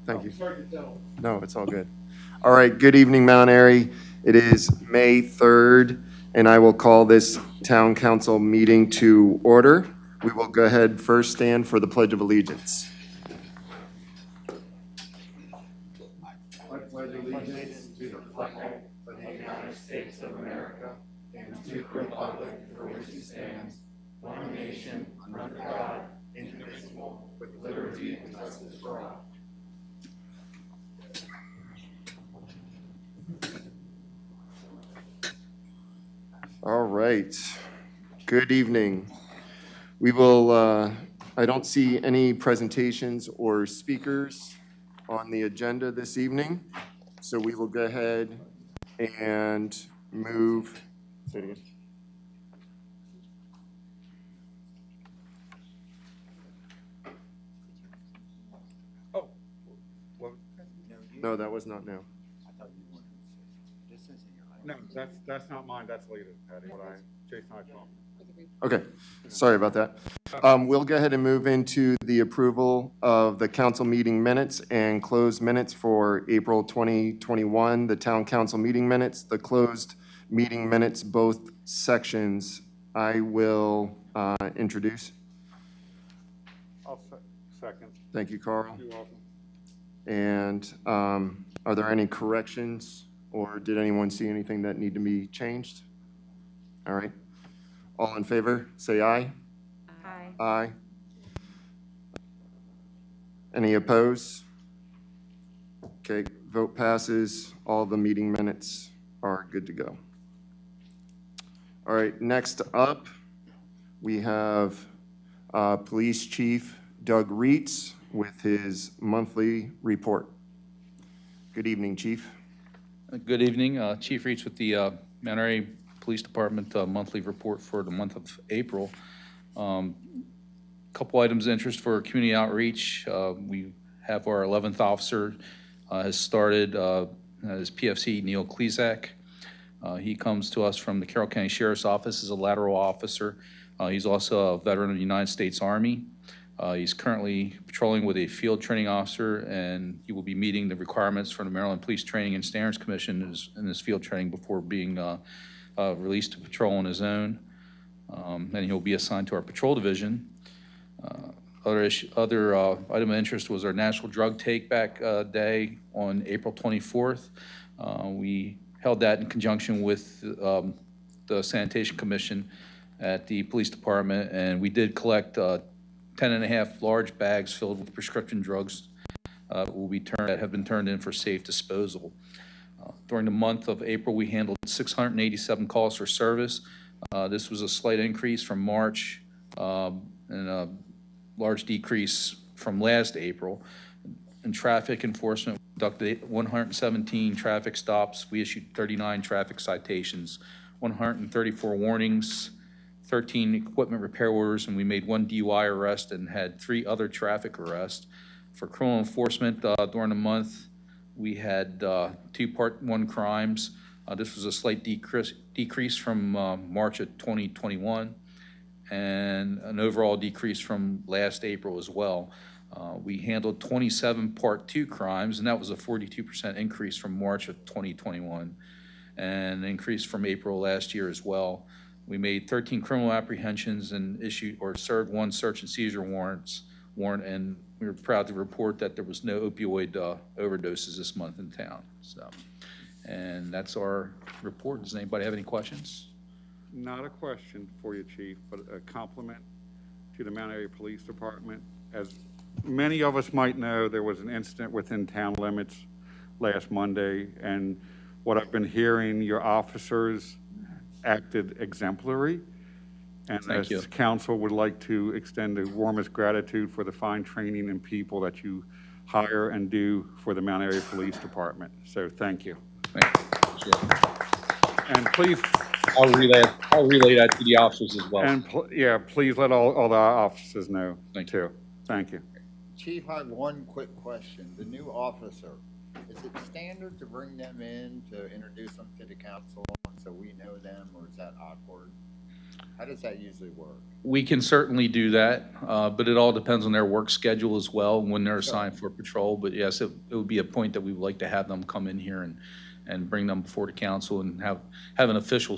Thank you. Sorry to tell. No, it's all good. All right, good evening, Mount Airy. It is May 3rd, and I will call this town council meeting to order. We will go ahead first stand for the Pledge of Allegiance. I pledge allegiance to the flag of the United States of America and to the republic for which it stands, one nation, under God, indivisible, with liberty and justice for all. All right. Good evening. We will, I don't see any presentations or speakers on the agenda this evening, so we will go ahead and move. Say it again. Oh, what? No, that was not new. No, that's not mine. That's later, Patty. Jason, I told. Okay, sorry about that. We'll go ahead and move into the approval of the council meeting minutes and closed minutes for April 2021, the town council meeting minutes, the closed meeting minutes, both sections. I will introduce. I'll second. Thank you, Karl. You're welcome. And are there any corrections, or did anyone see anything that need to be changed? All right. All in favor, say aye. Aye. Aye. Any opposed? Okay, vote passes. All the meeting minutes are good to go. All right, next up, we have Police Chief Doug Reitz with his monthly report. Good evening, Chief. Good evening, Chief Reitz with the Mount Airy Police Department monthly report for the month of April. Couple items of interest for community outreach. We have our 11th officer has started as PFC Neil Klezak. He comes to us from the Carroll County Sheriff's Office as a lateral officer. He's also a veteran of the United States Army. He's currently patrolling with a field training officer, and he will be meeting the requirements for the Maryland Police Training and Standards Commission in his field training before being released to patrol on his own. And he'll be assigned to our patrol division. Other item of interest was our National Drug Take Back Day on April 24th. We held that in conjunction with the Sanitation Commission at the police department, and we did collect 10.5 large bags filled with prescription drugs that have been turned in for safe disposal. During the month of April, we handled 687 calls for service. This was a slight increase from March and a large decrease from last April. In traffic enforcement, we conducted 117 traffic stops. We issued 39 traffic citations, 134 warnings, 13 equipment repair orders, and we made 1 DUI arrest and had 3 other traffic arrests. For criminal enforcement during the month, we had 2 Part 1 crimes. This was a slight decrease from March of 2021 and an overall decrease from last April as well. We handled 27 Part 2 crimes, and that was a 42% increase from March of 2021 and an increase from April last year as well. We made 13 criminal apprehensions and issued or served 1 search and seizure warrant, and we were proud to report that there was no opioid overdoses this month in town. So, and that's our report. Does anybody have any questions? Not a question for you, Chief, but a compliment to the Mount Airy Police Department. As many of us might know, there was an incident within town limits last Monday, and what I've been hearing, your officers acted exemplary, and Thank you. council would like to extend the warmest gratitude for the fine training and people that you hire and do for the Mount Airy Police Department. So thank you. Thank you. And please, I'll relay that to the officers as well. and yeah, please let all the officers know Thank too. Thank you. Chief, I have one quick question. The new officer, is it standard to bring them in to introduce them to the council so we know them, or is that awkward? How does that usually work? We can certainly do that, but it all depends on their work schedule as well, when they're assigned for patrol. But yes, it would be a point that we would like to have them come in here and bring them before the council and have an official,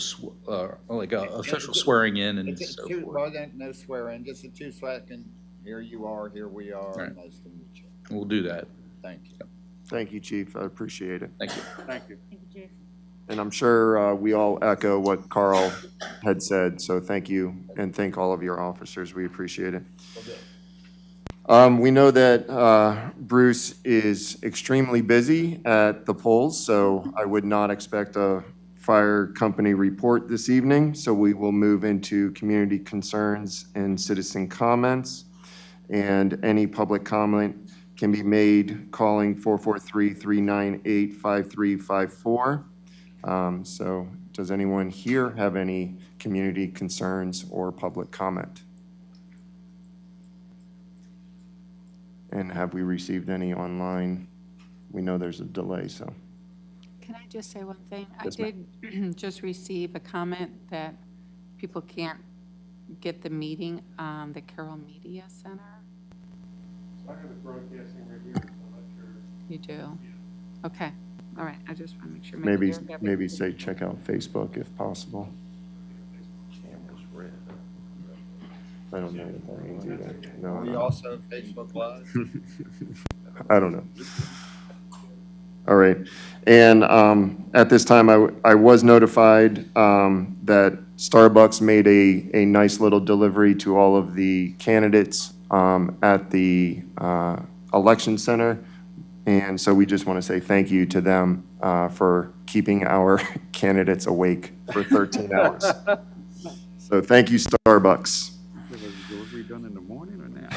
official swearing in and so forth. Well, then, no swearing, just a 2-second, here you are, here we are, Right. nice to meet you. We'll do that. Thank you. Thank you, Chief. I appreciate it. Thank you. Thank you. Thank you, Chief. And I'm sure we all echo what Karl had said, so thank you, and thank all of your officers. We appreciate it. We know that Bruce is extremely busy at the polls, so I would not expect a fire company report this evening. So we will move into community concerns and citizen comments. And any public comment can be made calling 443-398-5354. So does anyone here have any community concerns or public comment? And have we received any online? We know there's a delay, so. Can I just say one thing? Yes, I did just receive a comment that people can't get the meeting on the Carroll Media Center. I have it broadcasting right here, so I'm not sure. You do? Okay, all right, I just want to make sure. Maybe, they're having- maybe say check out Facebook if possible. I don't know if that means either. Are we No, also Facebook Live? I don't know. All right. And at this time, I was notified that Starbucks made a nice little delivery to all of the candidates at the election center. And so we just want to say thank you to them for keeping our candidates awake for 13 hours. So thank you, Starbucks. Was the delivery done in the morning or now?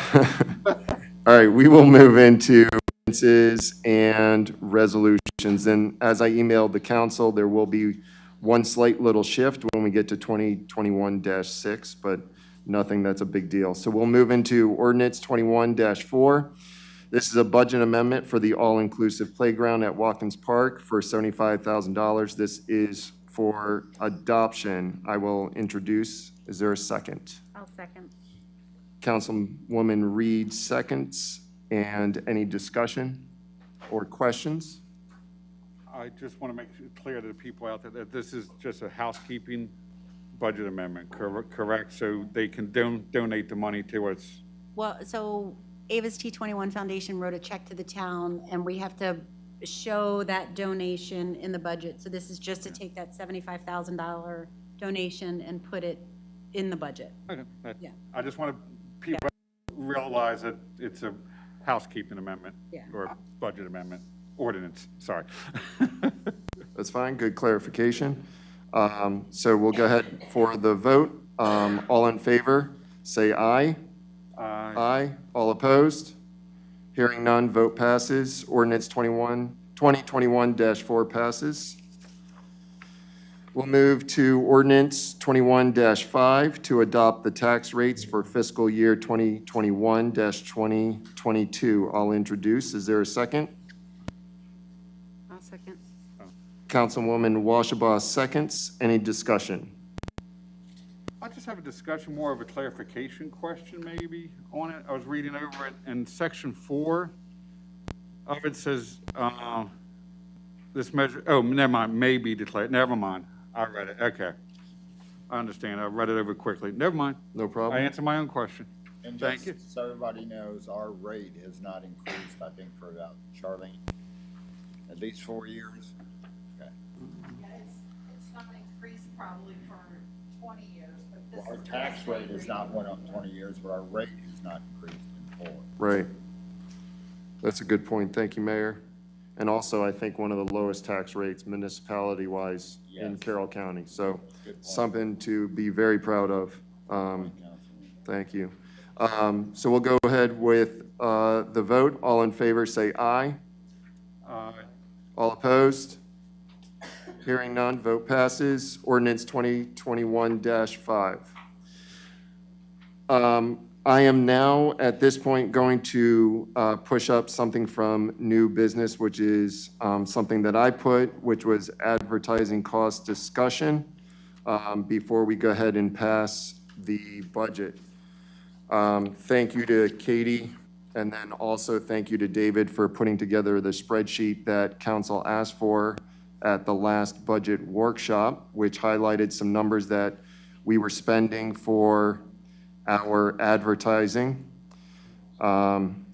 All right, we will move into ordinances and resolutions. And as I emailed the council, there will be one slight little shift when we get to 2021-6, but nothing that's a big deal. So we'll move into ordinance 21-4. This is a budget amendment for the all-inclusive playground at Watkins Park for $75,000. This is for adoption. I will introduce. Is there a second? I'll second. Councilwoman Reed seconds. And any discussion or questions? I just want to make it clear to the people out there that this is just a housekeeping budget amendment, correct? So they can donate the money to us. Well, so Ava's T21 Foundation wrote a check to the town, and we have to show that donation in the budget. So this is just to take that $75,000 donation and put it in the budget. Okay. Yeah. I just want people to realize that it's a housekeeping amendment. Yeah. Or budget amendment, ordinance, sorry. That's fine, good clarification. So we'll go ahead for the vote. All in favor, say aye. Aye. All opposed? Hearing none, vote passes. Ordinance 2021-4 passes. We'll move to ordinance 21-5 to adopt the tax rates for fiscal year 2021-2022. I'll introduce. Is there a second? I'll second. Councilwoman Washabaugh seconds. Any discussion? I just have a discussion, more of a clarification question maybe on it. I was reading over it, and section 4 of it says, this measure, oh, never mind, may be declared, never mind. I read it, okay. I understand, I read it over quickly. Never mind. No I problem. answered my own question. And Thank you. just so everybody knows, our rate has not increased, I think, for about, Charlene, at least 4 years. Okay. Yeah, it's not increased probably for 20 years, but this Well, our is. tax rate has not went up 20 years, but our rate has not increased in full. Right. That's a good point. Thank you, Mayor. And also, I think one of the lowest tax rates municipality-wise in Yes. Carroll County. So Good point. something to be very proud of. Councilman. Thank you. So we'll go ahead with the vote. All in favor, say aye. All opposed? Hearing none, vote passes. Ordinance 2021-5. I am now, at this point, going to push up something from new business, which is something that I put, which was advertising cost discussion. before we go ahead and pass the budget. Thank you to Katie, and then also thank you to David for putting together the spreadsheet that council asked for at the last budget workshop, which highlighted some numbers that we were spending for our advertising. And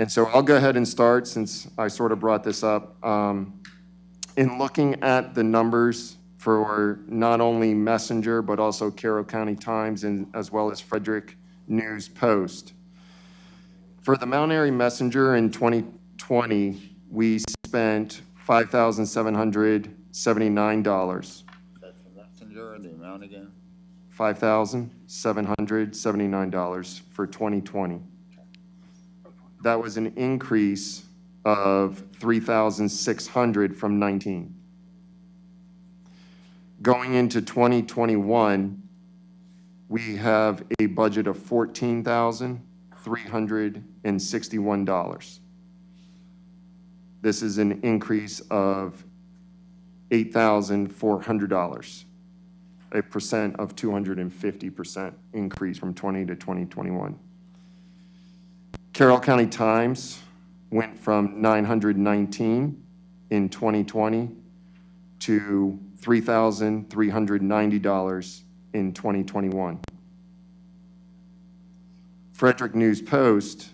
so I'll go ahead and start since I sort of brought this up. In looking at the numbers for not only Messenger, but also Carroll County Times and as well as Frederick News Post. For the Mount Airy Messenger in 2020, we spent $5,779. That's the messenger and the amount again? $5,779 for 2020. That was an increase of $3,600 from 19. Going into 2021, we have a budget of $14,361. This is an increase of $8,400, a percent of 250% increase from 20 to 2021. Carroll County Times went from 919 in 2020 to $3,390 in 2021. Frederick News Post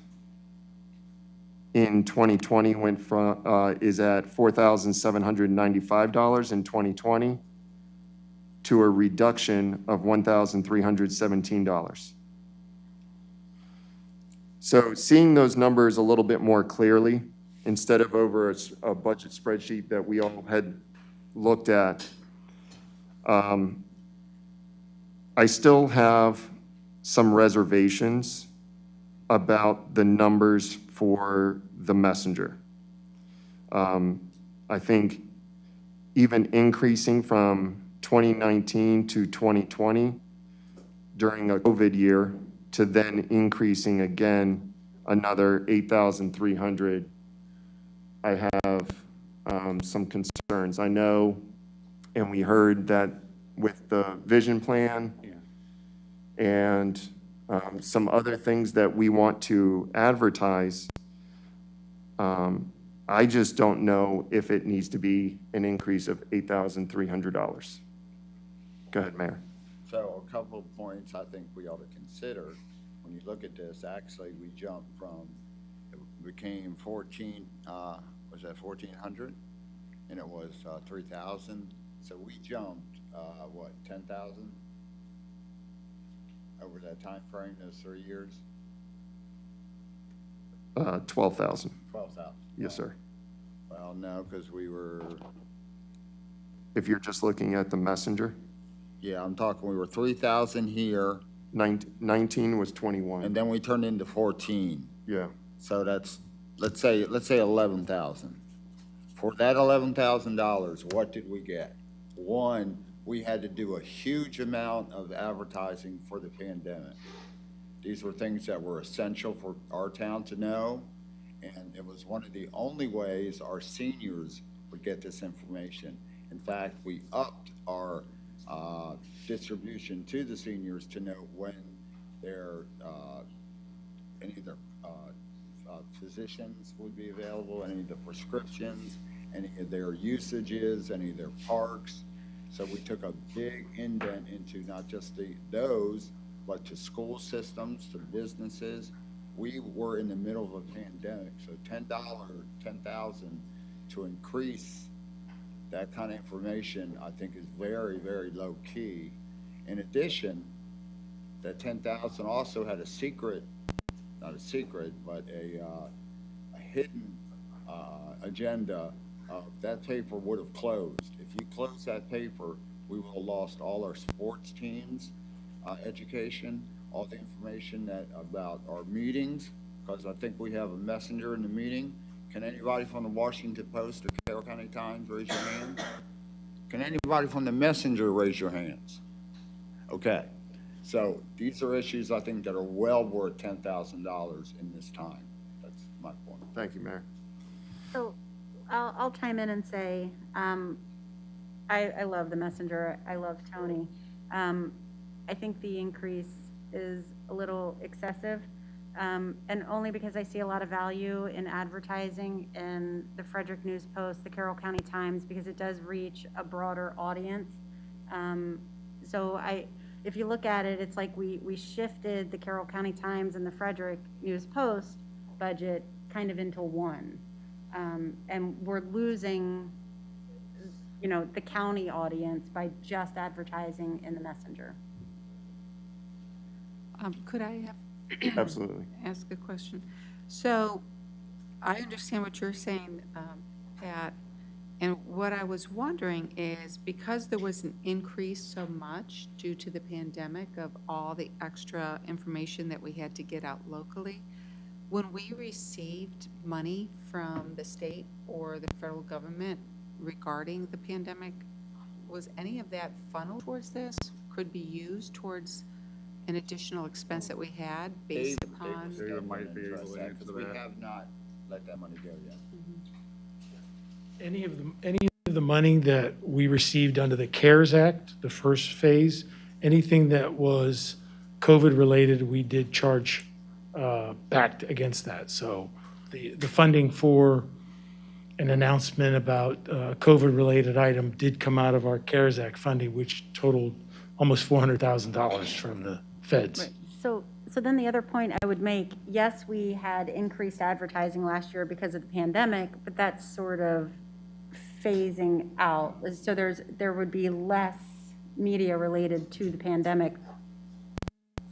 in 2020 went from is at $4,795 in 2020 to a reduction of $1,317. So seeing those numbers a little bit more clearly, instead of over a budget spreadsheet that we all had looked at, I still have some reservations about the numbers for the Messenger. I think even increasing from 2019 to 2020 during a COVID year to then increasing again another 8,300, I have some concerns. I know, and we heard that with the vision plan and some other things that we want to advertise, I just don't know if it needs to be an increase of $8,300. Go ahead, Mayor. So a couple of points I think we ought to consider. When you look at this, actually, we jumped from, it became 14, was that 1,400? And it was 3,000. So we jumped, what, 10,000 over that time frame, those 3 years? 12,000. 12,000. Yes, sir. Well, no, because we were, If you're just looking at the Messenger, yeah, I'm talking, we were 3,000 here, 19 was 21. and then we turned into 14. Yeah. So that's, let's say 11,000. For that $11,000, what did we get? One, we had to do a huge amount of advertising for the pandemic. These were things that were essential for our town to know, and it was one of the only ways our seniors would get this information. In fact, we upped our distribution to the seniors to know when their any of their physicians would be available, any of the prescriptions, any of their usages, any of their parks. So we took a big indent into not just those, but to school systems, to businesses. We were in the middle of a pandemic, so $10,000 to increase that kind of information, I think, is very, very low key. In addition, that 10,000 also had a secret, not a secret, but a hidden agenda of that paper would have closed. If you close that paper, we would have lost all our sports teams, education, all the information about our meetings, because I think we have a messenger in the meeting. Can anybody from the Washington Post or Carroll County Times raise your hand? Can anybody from the Messenger raise your hands? Okay, so these are issues I think that are well worth $10,000 in this time. That's my point. Thank you, Mayor. So I'll chime in and say, I I love the messenger. I love Tony. I think the increase is a little excessive, and only because I see a lot of value in advertising in the Frederick News Post, the Carroll County Times, because it does reach a broader audience. So if you look at it, it's like we shifted the Carroll County Times and the Frederick News Post budget kind of into one. And we're losing, the county audience by just advertising in the messenger. Could I have Absolutely. ask a question? So I understand what you're saying, Pat, and what I was wondering is because there was an increase so much due to the pandemic of all the extra information that we had to get out locally, when we received money from the state or the federal government regarding the pandemic, was any of that funneled towards this? Could be used towards an additional expense that we had based upon? David might be able to answer Because we that. have not let that money go yet. Any of the money that we received under the CARES Act, the first phase, anything that was COVID-related, we did charge back against that. So the funding for an announcement about COVID-related item did come out of our CARES Act funding, which totaled almost $400,000 from the feds. Right. So then the other point I would make, yes, we had increased advertising last year because of the pandemic, but that's sort of phasing out. So there would be less media related to the pandemic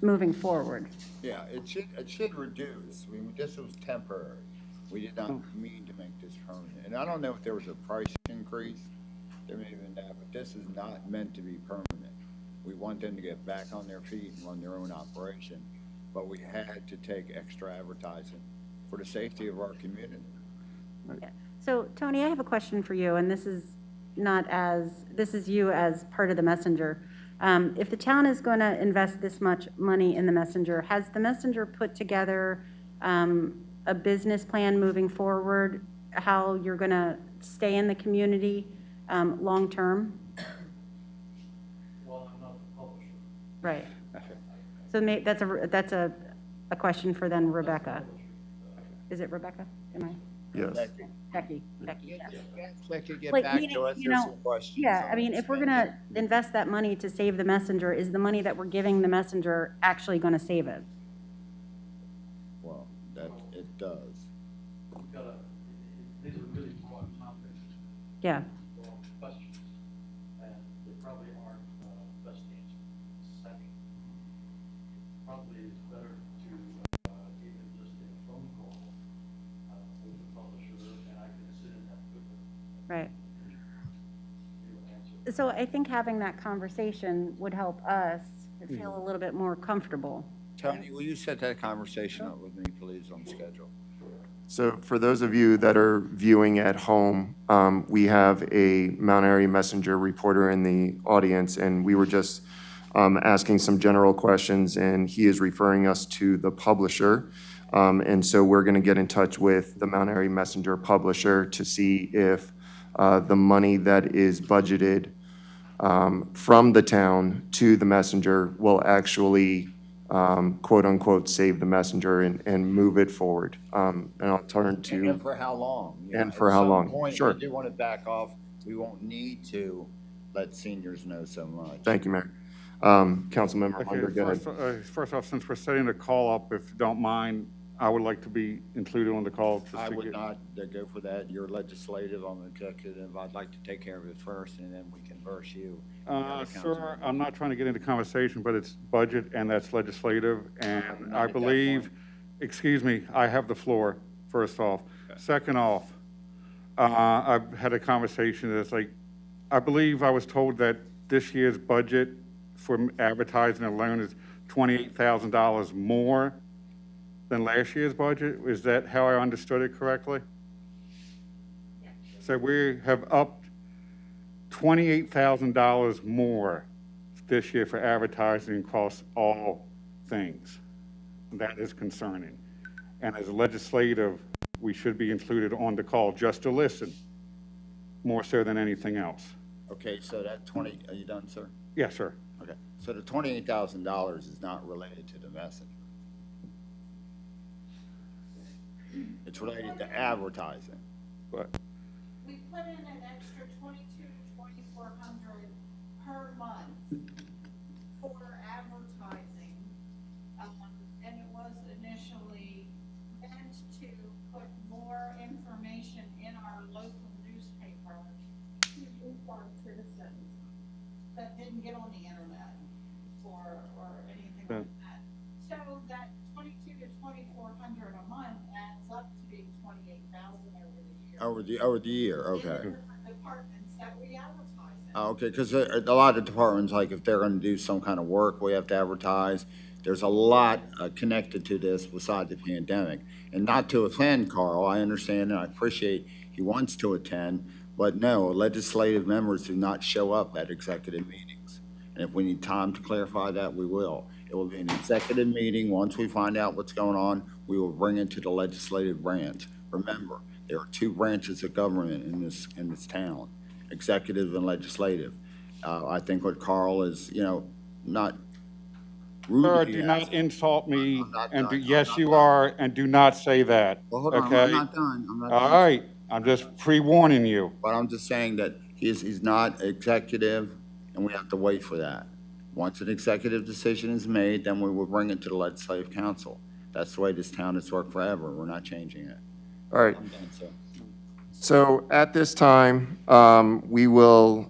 moving forward. Yeah, it should reduce. This was temporary. We did not mean to make this permanent. And I don't know if there was a price increase. There may have been that, but this is not meant to be permanent. We want them to get back on their feet and run their own operation. But we had to take extra advertising for the safety of our community. Yeah. So Tony, I have a question for you, and this is you as part of the messenger. If the town is going to invest this much money in the messenger, has the messenger put together a business plan moving forward, how you're going to stay in the community long-term? Well, I'm not the publisher. Right. So that's a question for then Rebecca. Is it Rebecca? Am I? Yes. Becky. Yeah. Becky, get Like, back meaning, to us. you There's know, some questions. Yeah, on I mean, this if we're spending. gonna invest that money to save the messenger, is the money that we're giving the messenger actually gonna save it? Well, it does. These are really broad topics, Yeah, broad questions, and they probably aren't best answered. Second, probably it's better to even just take a phone call with the publisher, and I can sit in that with them. right. They would answer. So I think having that conversation would help us feel a little bit more comfortable. Tony, will you set that conversation up with me, please, on schedule? So for those of you that are viewing at home, we have a Mount Airy Messenger reporter in the audience, and we were just asking some general questions, and he is referring us to the publisher. And so we're going to get in touch with the Mount Airy Messenger publisher to see if the money that is budgeted from the town to the messenger will actually quote unquote save the messenger and move it forward. And I'll turn to. And for how long? You And know, for how long, At some point, sure. if you do want to back off, we won't need to let seniors know so much. Thank you, Mayor. Councilmember Munder, Okay, go ahead. first off, since we're setting the call up, if you don't mind, I would like to be included on the call. just I to would get- not go for that. You're legislative, I'm executive. I'd like to take care of it first, and then we can verse you. Sir, I'm not trying to get into conversation, but it's budget and that's legislative. And Not I at that believe, point. excuse me, I have the floor, first off. Second off, I've had a conversation that's like, I believe I was told that this year's budget for advertising alone is $28,000 more than last year's budget. Is that how I understood it correctly? So we have upped $28,000 more this year for advertising across all things. That is concerning. And as legislative, we should be included on the call just to listen, more so than anything else. Okay, so that 20, are you done, sir? Yes, sir. Okay, so the $28,000 is not related to the messenger. It's related to advertising. But We put in an extra 2,200 to 2,400 per month for advertising. And it was initially meant to put more information in our local newspaper to inform citizens that didn't get on the internet or anything like that. So that 2,200 to 2,400 a month adds up to being 28,000 over the year. Over the year, In the okay. different departments that we advertise in. Okay, because a lot of departments, like if they're gonna do some kind of work, we have to advertise. There's a lot connected to this beside the pandemic. And not to offend Karl, I understand and I appreciate he wants to attend, but no, legislative members do not show up at executive meetings. And if we need time to clarify that, we will. It will be an executive meeting. Once we find out what's going on, we will bring it to the legislative branch. Remember, there are two branches of government in this town, executive and legislative. I think what Karl is, not rude. sir, do not insult me, I'm not and done. yes, I'm not you done. are, and do not say that, Well, hold on, okay? I'm not done. I'm not All done. right, I'm just pre-warning you. But I'm just saying that he's not executive, and we have to wait for that. Once an executive decision is made, then we will bring it to the legislative council. That's the way this town has worked forever. We're not changing it. All right. I'm done, sir. So at this time, we will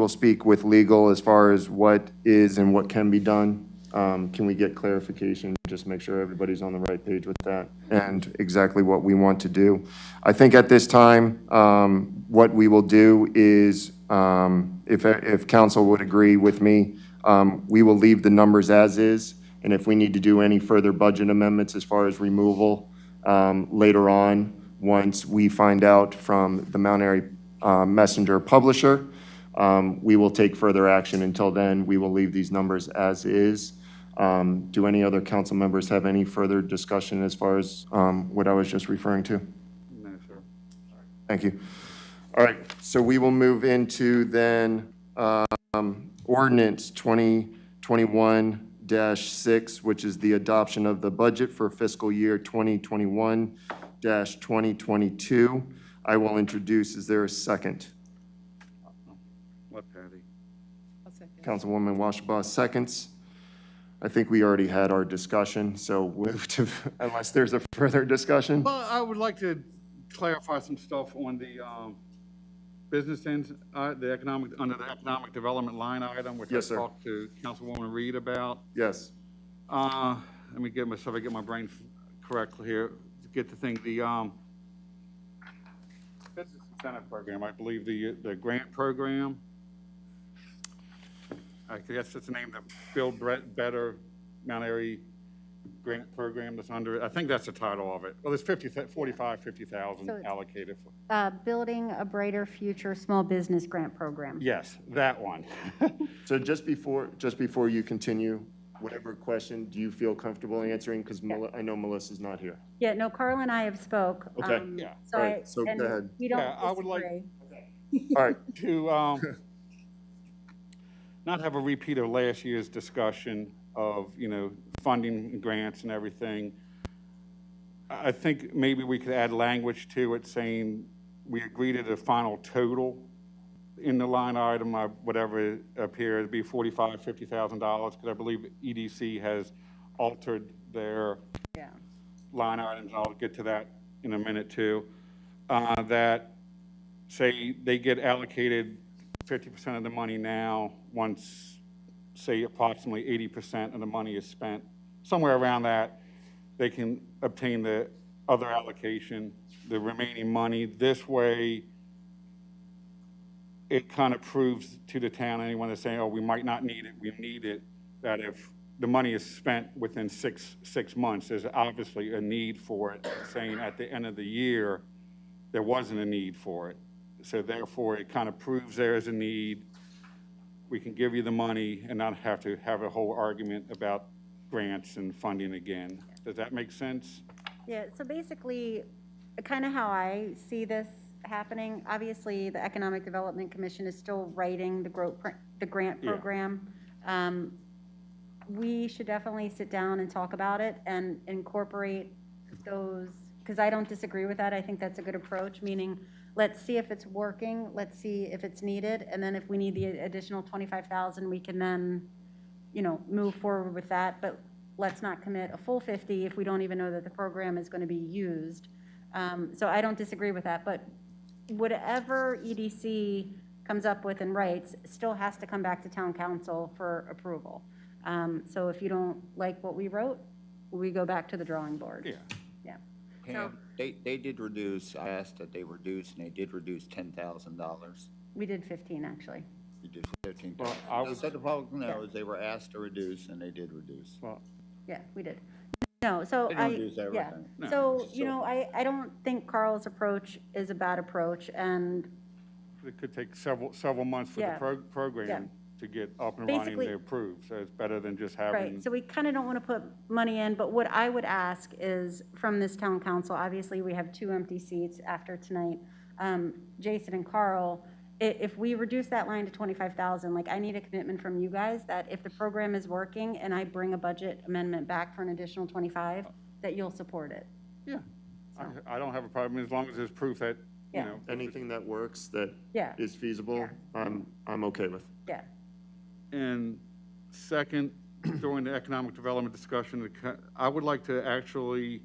speak with legal as far as what is and what can be done. Can we get clarification, just make sure everybody's on the right page with that and exactly what we want to do? I think at this time, what we will do is, if council would agree with me, we will leave the numbers as is. And if we need to do any further budget amendments as far as removal later on, once we find out from the Mount Airy Messenger publisher, we will take further action. Until then, we will leave these numbers as is. Do any other council members have any further discussion as far as what I was just referring to? No, sir. Thank you. All right, so we will move into then ordinance 2021-6, which is the adoption of the budget for fiscal year 2021-2022. I will introduce, is there a second? Let Patty. Councilwoman Washabaugh seconds. I think we already had our discussion, so move to, unless there's a further discussion. Well, I would like to clarify some stuff on the business ends, under the economic development line item, which I Yes, sir. talked to Councilwoman Reed about. Yes. Let me get myself, I get my brain correctly here, to get the thing, the business incentive program, I believe the grant program. I guess that's the name, the Build Better Mount Airy grant program that's under it. I think that's the title of it. Well, there's 50,000 So it's- allocated for. Building a Brighter Future Small Business Grant Program. Yes, that one. So just before you continue, whatever question, do you feel comfortable answering? Because I know Melissa's not here. Yeah, no, Karl and I have spoke. Okay. Yeah. So All right, so and go ahead. We don't Yeah, I would like- disagree. All right, To not have a repeat of last year's discussion of, funding and grants and everything, I think maybe we could add language to it saying we agree to the final total in the line item, whatever it appears to be, $45,000, $50,000, because I believe EDC has altered their Yeah. line items, and I'll get to that in a minute too, that say they get allocated 50% of the money now, once, say, approximately 80% of the money is spent, somewhere around that, they can obtain the other allocation, the remaining money. This way, it kind of proves to the town, anyone that's saying, oh, we might not need it, we need it, that if the money is spent within six months, there's obviously a need for it, saying at the end of the year, there wasn't a need for it. So therefore, it kind of proves there is a need. We can give you the money and not have to have a whole argument about grants and funding again. Does that make sense? Yeah, so basically, kind of how I see this happening. Obviously, the Economic Development Commission is still writing the grant Yeah. program. We should definitely sit down and talk about it and incorporate those, because I don't disagree with that. I think that's a good approach, meaning let's see if it's working, let's see if it's needed, and then if we need the additional 25,000, we can then, move forward with that. But let's not commit a full 50 if we don't even know that the program is going to be used. So I don't disagree with that, but whatever EDC comes up with and writes still has to come back to town council for approval. So if you don't like what we wrote, we go back to the drawing board. Yeah. Yeah. Pam, they did reduce, I asked that they reduce, and they did reduce $10,000. We did 15, actually. You did 15. Well, I Just was- so the public knows, they were asked to reduce, and they did reduce. Well, Yeah, we did. No, so They I, didn't reduce yeah. everything. No. So, I don't think Carl's approach is a bad approach, and it could take several months for the Yeah. program to get up and running Basically- and approved, so it's better than just having. right, so we kind of don't want to put money in, but what I would ask is from this town council, obviously, we have 2 empty seats after tonight. Jason and Karl, if we reduce that line to 25,000, like, I need a commitment from you guys that if the program is working and I bring a budget amendment back for an additional 25, that you'll support it. Yeah, I don't have a problem, as long as there's proof that, you Yeah. know. Anything that works, that Yeah. is feasible, I'm okay with. Yeah, And second, during the economic development discussion, I would like to actually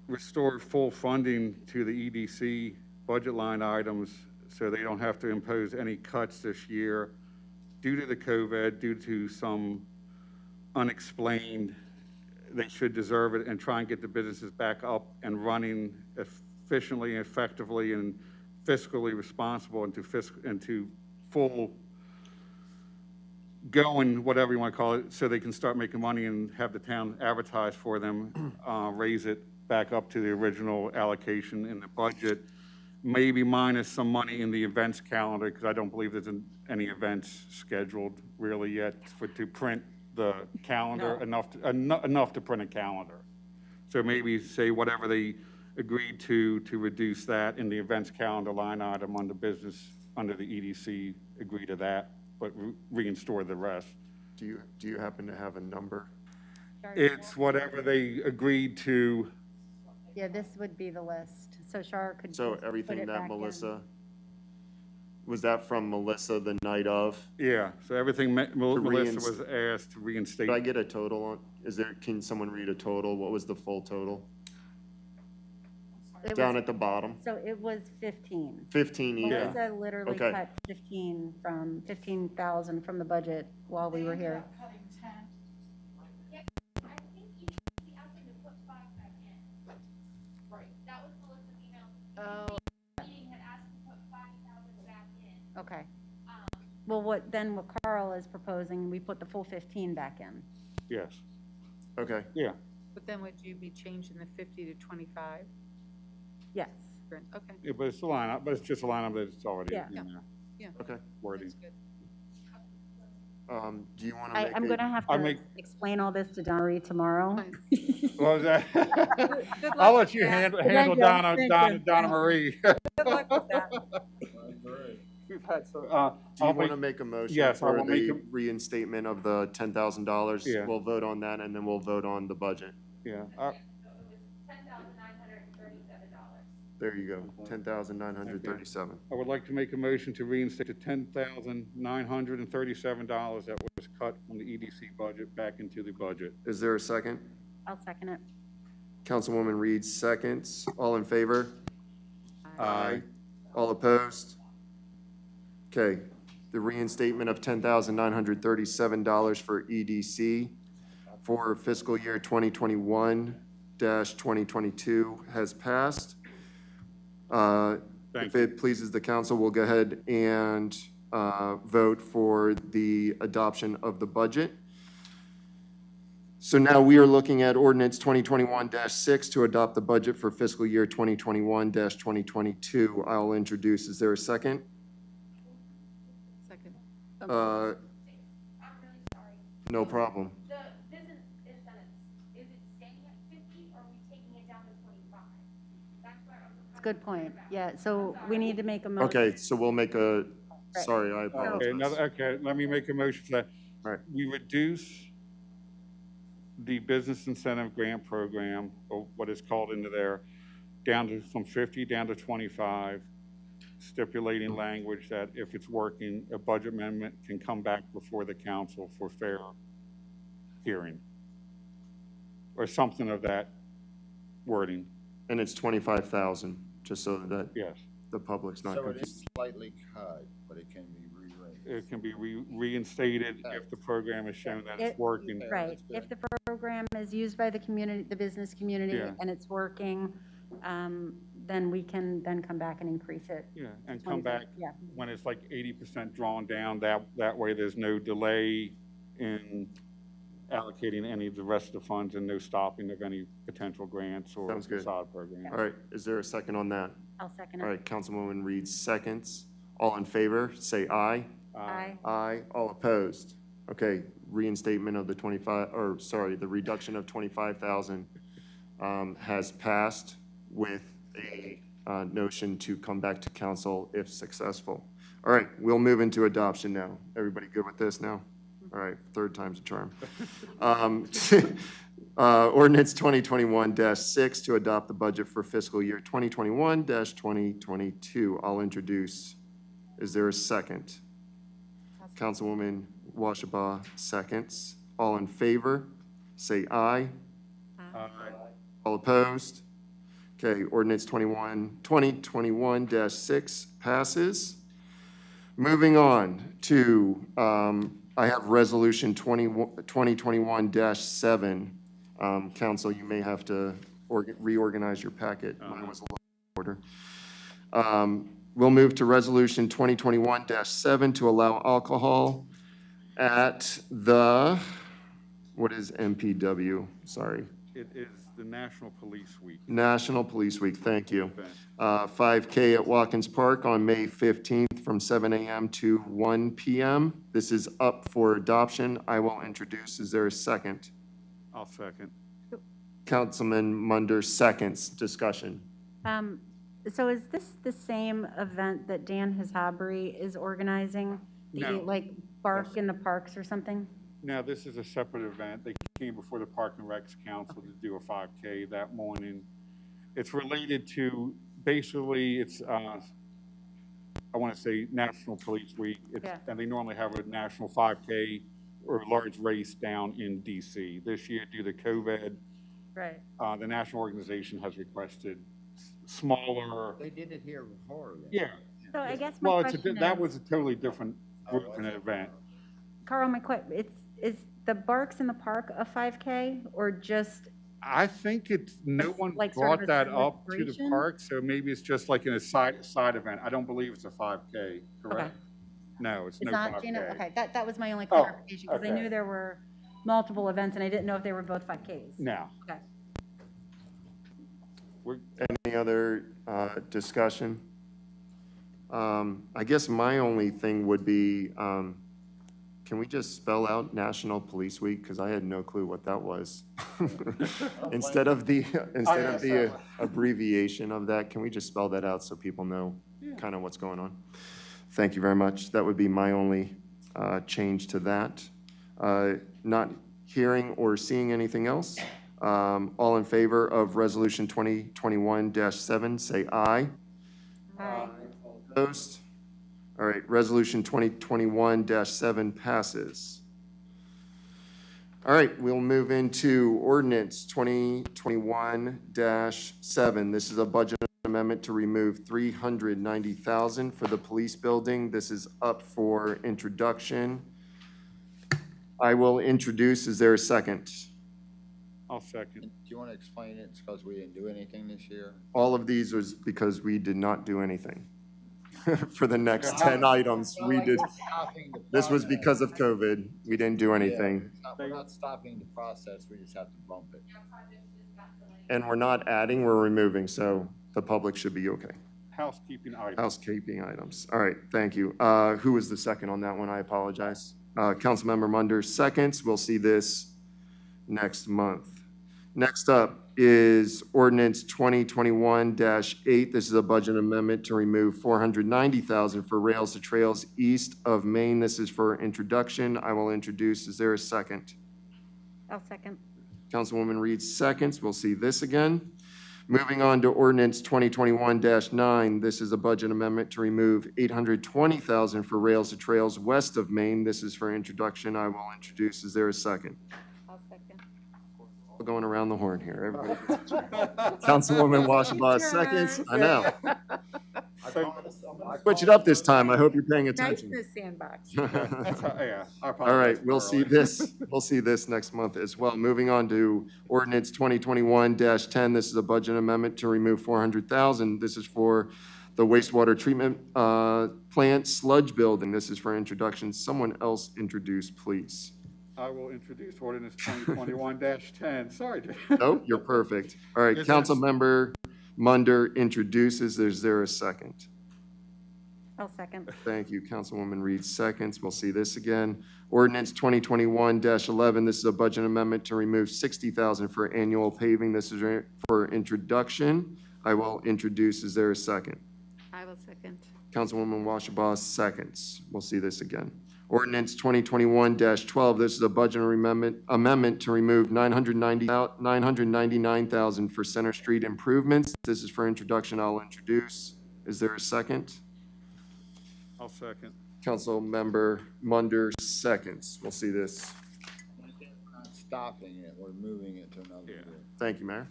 restore full funding to the EDC budget line items so they don't have to impose any cuts this year due to the COVID, due to some unexplained, they should deserve it, and try and get the businesses back up and running efficiently, effectively, and fiscally responsible into full going, whatever you want to call it, so they can start making money and have the town advertise for them, raise it back up to the original allocation in the budget, maybe minus some money in the events calendar, because I don't believe there's any events scheduled really yet to print the calendar, enough to print a calendar. So maybe say whatever they agreed to reduce that in the events calendar line item under business, under the EDC, agree to that, but reinstore the rest. Do you happen to have a number? It's whatever they agreed to. yeah, this would be the list, so Shar could. So put everything it that back in. Melissa, was that from Melissa the night of? Yeah, so everything Melissa reinst- was asked to reinstate. Did I get a total on, can someone read a total? What was the full total? It Down was- at the bottom? So it was 15. 15 each? Melissa literally Okay. cut 15,000 from the budget while we were They ended here. up cutting 10. I think you asked them to put 5 back in. Right. That was Melissa's email. Oh. The meeting had asked to put 5,000 back in. Okay. Well, what Carl is proposing, we put the full 15 back in. Yes, Okay, yeah. But then would you be changing the 50 to 25? Yes. Okay, Yeah, but it's a lineup, but it's just a lineup that's already Yeah. in there, yeah, okay. wording. that's good. Do you want to make I'm going to have I to make- explain all this to Donnery tomorrow. What was that? Good I'll luck let you with that. handle you. Thank you. Donna Marie. Good luck with that. We've had some, Do you I'll want make- to make a motion Yes, I for will make the a- reinstatement of the $10,000? Yeah. We'll vote on that, and then we'll vote on the budget. yeah, So it was $10,937. There you go, 10,937. I would like to make a motion to reinstate the $10,937 that was cut from the EDC budget back into the budget. Is there a second? I'll second it. Councilwoman Reed seconds. All in favor? Aye. All opposed? Okay, the reinstatement of $10,937 for EDC for fiscal year 2021-2022 has passed. Thank If it pleases the council, we'll go ahead and vote for the adoption of the budget. So now we are looking at ordinance 2021-6 to adopt the budget for fiscal year 2021-2022. I'll introduce. Is there a second? Second. Uh, I'm really sorry. No problem. The business incentives, is it staying at 50 or are we taking it down to 25? That's where I'm It's a good point. Yeah, so we need to make a motion. Okay, so we'll make a, Right. sorry, I Okay, apologize. okay, let me make a motion for that. All right. We reduce the business incentive grant program, or what is called into there, from 50 down to 25, stipulating language that if it's working, a budget amendment can come back before the council for fair hearing. Or something of that wording, And it's 25,000, just so that yes. the public's not So it confused. is slightly cut, but it can be rerated. It can be reinstated if the program has shown that it's working. Right, if the program is used by the community, the business community, Yeah. and it's working, then we can then come back and increase it. Yeah, and come back Yeah. when it's like 80% drawn down, that way there's no delay in allocating any of the rest of the funds and no stopping of any potential grants or Sounds good. facade programs. All right, is there a second on that? I'll second All it. right, Councilwoman Reed seconds. All in favor, say aye. Aye. Aye. All opposed? Okay, reinstatement of the 25, or sorry, the reduction of 25,000 has passed with a notion to come back to council if successful. All right, we'll move into adoption now. Everybody good with this now? All right, third time's a charm. Ordinance 2021-6 to adopt the budget for fiscal year 2021-2022. I'll introduce. Is there a second? Councilwoman Washabaugh seconds. All in favor, say aye. All opposed? Okay, ordinance 2021-6 passes. Moving on to, I have resolution 2021-7. Council, you may have to reorganize your packet. Mine was a little order. We'll move to resolution 2021-7 to allow alcohol at the, what is MPW? Sorry. It is the National Police Week. National Police Week, thank you. event. 5K at Watkins Park on May 15th from 7 a.m. to 1 p.m. This is up for adoption. I will introduce. Is there a second? I'll second. Councilman Munder seconds. Discussion. So is this the same event that Dan Hazabri is organizing? No. Like Bark in the Parks or something? Now, this is a separate event. They came before the Park and Recs Council to do a 5K that morning. It's related to, basically, it's, I want to say National Police Week. Yeah. And they normally have a national 5K or large race down in DC. This year, due to COVID, Right. the national organization has requested smaller, They did it here before. then. yeah. So I guess my Well, question that is, was a totally different group and event. Carl, is the Barks in the Park a 5K or just, I think no one like sort of brought a that up to the celebration? park, so maybe it's just like in a side event. I don't believe it's a 5K, correct? No, it's it's no not, Gina? 5K. Okay, that was my only Oh, clarification, because I okay. knew there were multiple events and I didn't know if they were both 5Ks. No. Okay. Any other discussion? I guess my only thing would be, can we just spell out National Police Week? Because I had no clue what that was. Instead of the abbreviation of that, can we just spell that out so people know kind of what's going on? Thank you very much. That would be my only change to that. Not hearing or seeing anything else. All in favor of resolution 2021-7, say aye. Aye. Opposed? All right, resolution 2021-7 passes. All right, we'll move into ordinance 2021-7. This is a budget amendment to remove $390,000 for the police building. This is up for introduction. I will introduce. Is there a second? I'll second. Do you want to explain it? It's because we didn't do anything this year? All of these was because we did not do anything. For the next 10 items, we did. This was because of COVID. We didn't do anything. We're not stopping the process, we just have to bump it. And we're not adding, we're removing, so the public should be okay. Housekeeping items. Housekeeping items. All right, thank you. Who was the second on that one? I apologize. Councilmember Munder seconds. We'll see this next month. Next up is ordinance 2021-8. This is a budget amendment to remove $490,000 for rails to trails east of Maine. This is for introduction. I will introduce. Is there a second? I'll second. Councilwoman Reed seconds. We'll see this again. Moving on to ordinance 2021-9. This is a budget amendment to remove $820,000 for rails to trails west of Maine. This is for introduction. I will introduce. Is there a second? I'll second. We're going around the horn here. Everybody. Councilwoman Washabaugh seconds. I know. Switch it up this time. I hope you're paying attention. Nice in the sandbox. Yeah. I All right, apologize, we'll see Carl. this, we'll see this next month as well. Moving on to ordinance 2021-10, this is a budget amendment to remove $400,000. This is for the wastewater treatment plant sludge building. This is for introduction. Someone else introduce, please. I will introduce ordinance 2021-10. Sorry, Jay. Nope, you're perfect. All right, This is- Councilmember Munder introduces. Is there a second? I'll second. Thank you, Councilwoman Reed seconds. We'll see this again. Ordinance 2021-11, this is a budget amendment to remove $60,000 for annual paving. This is for introduction. I will introduce. Is there a second? I will second. Councilwoman Washabaugh seconds. We'll see this again. Ordinance 2021-12, this is a budget amendment to remove $999,000 for Center Street improvements. This is for introduction. I'll introduce. Is there a second? I'll second. Councilmember Munder seconds. We'll see this. We're not stopping it, we're moving it to another Yeah. year. Thank you, Mayor.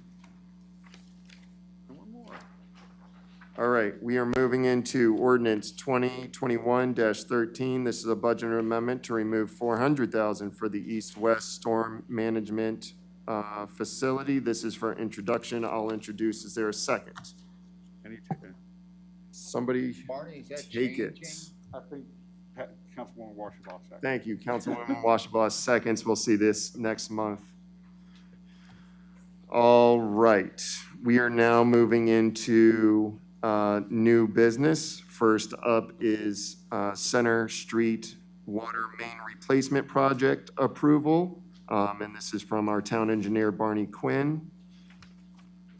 And one more. All right, we are moving into ordinance 2021-13. This is a budget amendment to remove $400,000 for the east-west storm management facility. This is for introduction. I'll introduce. Is there a second? Any, Somebody Barney, is that take it. changing? I think Councilwoman Washabaugh second. Thank you, Councilwoman Washabaugh seconds. We'll see this next month. All right, we are now moving into new business. First up is Center Street Water Main Replacement Project approval. And this is from our town engineer, Barney Quinn.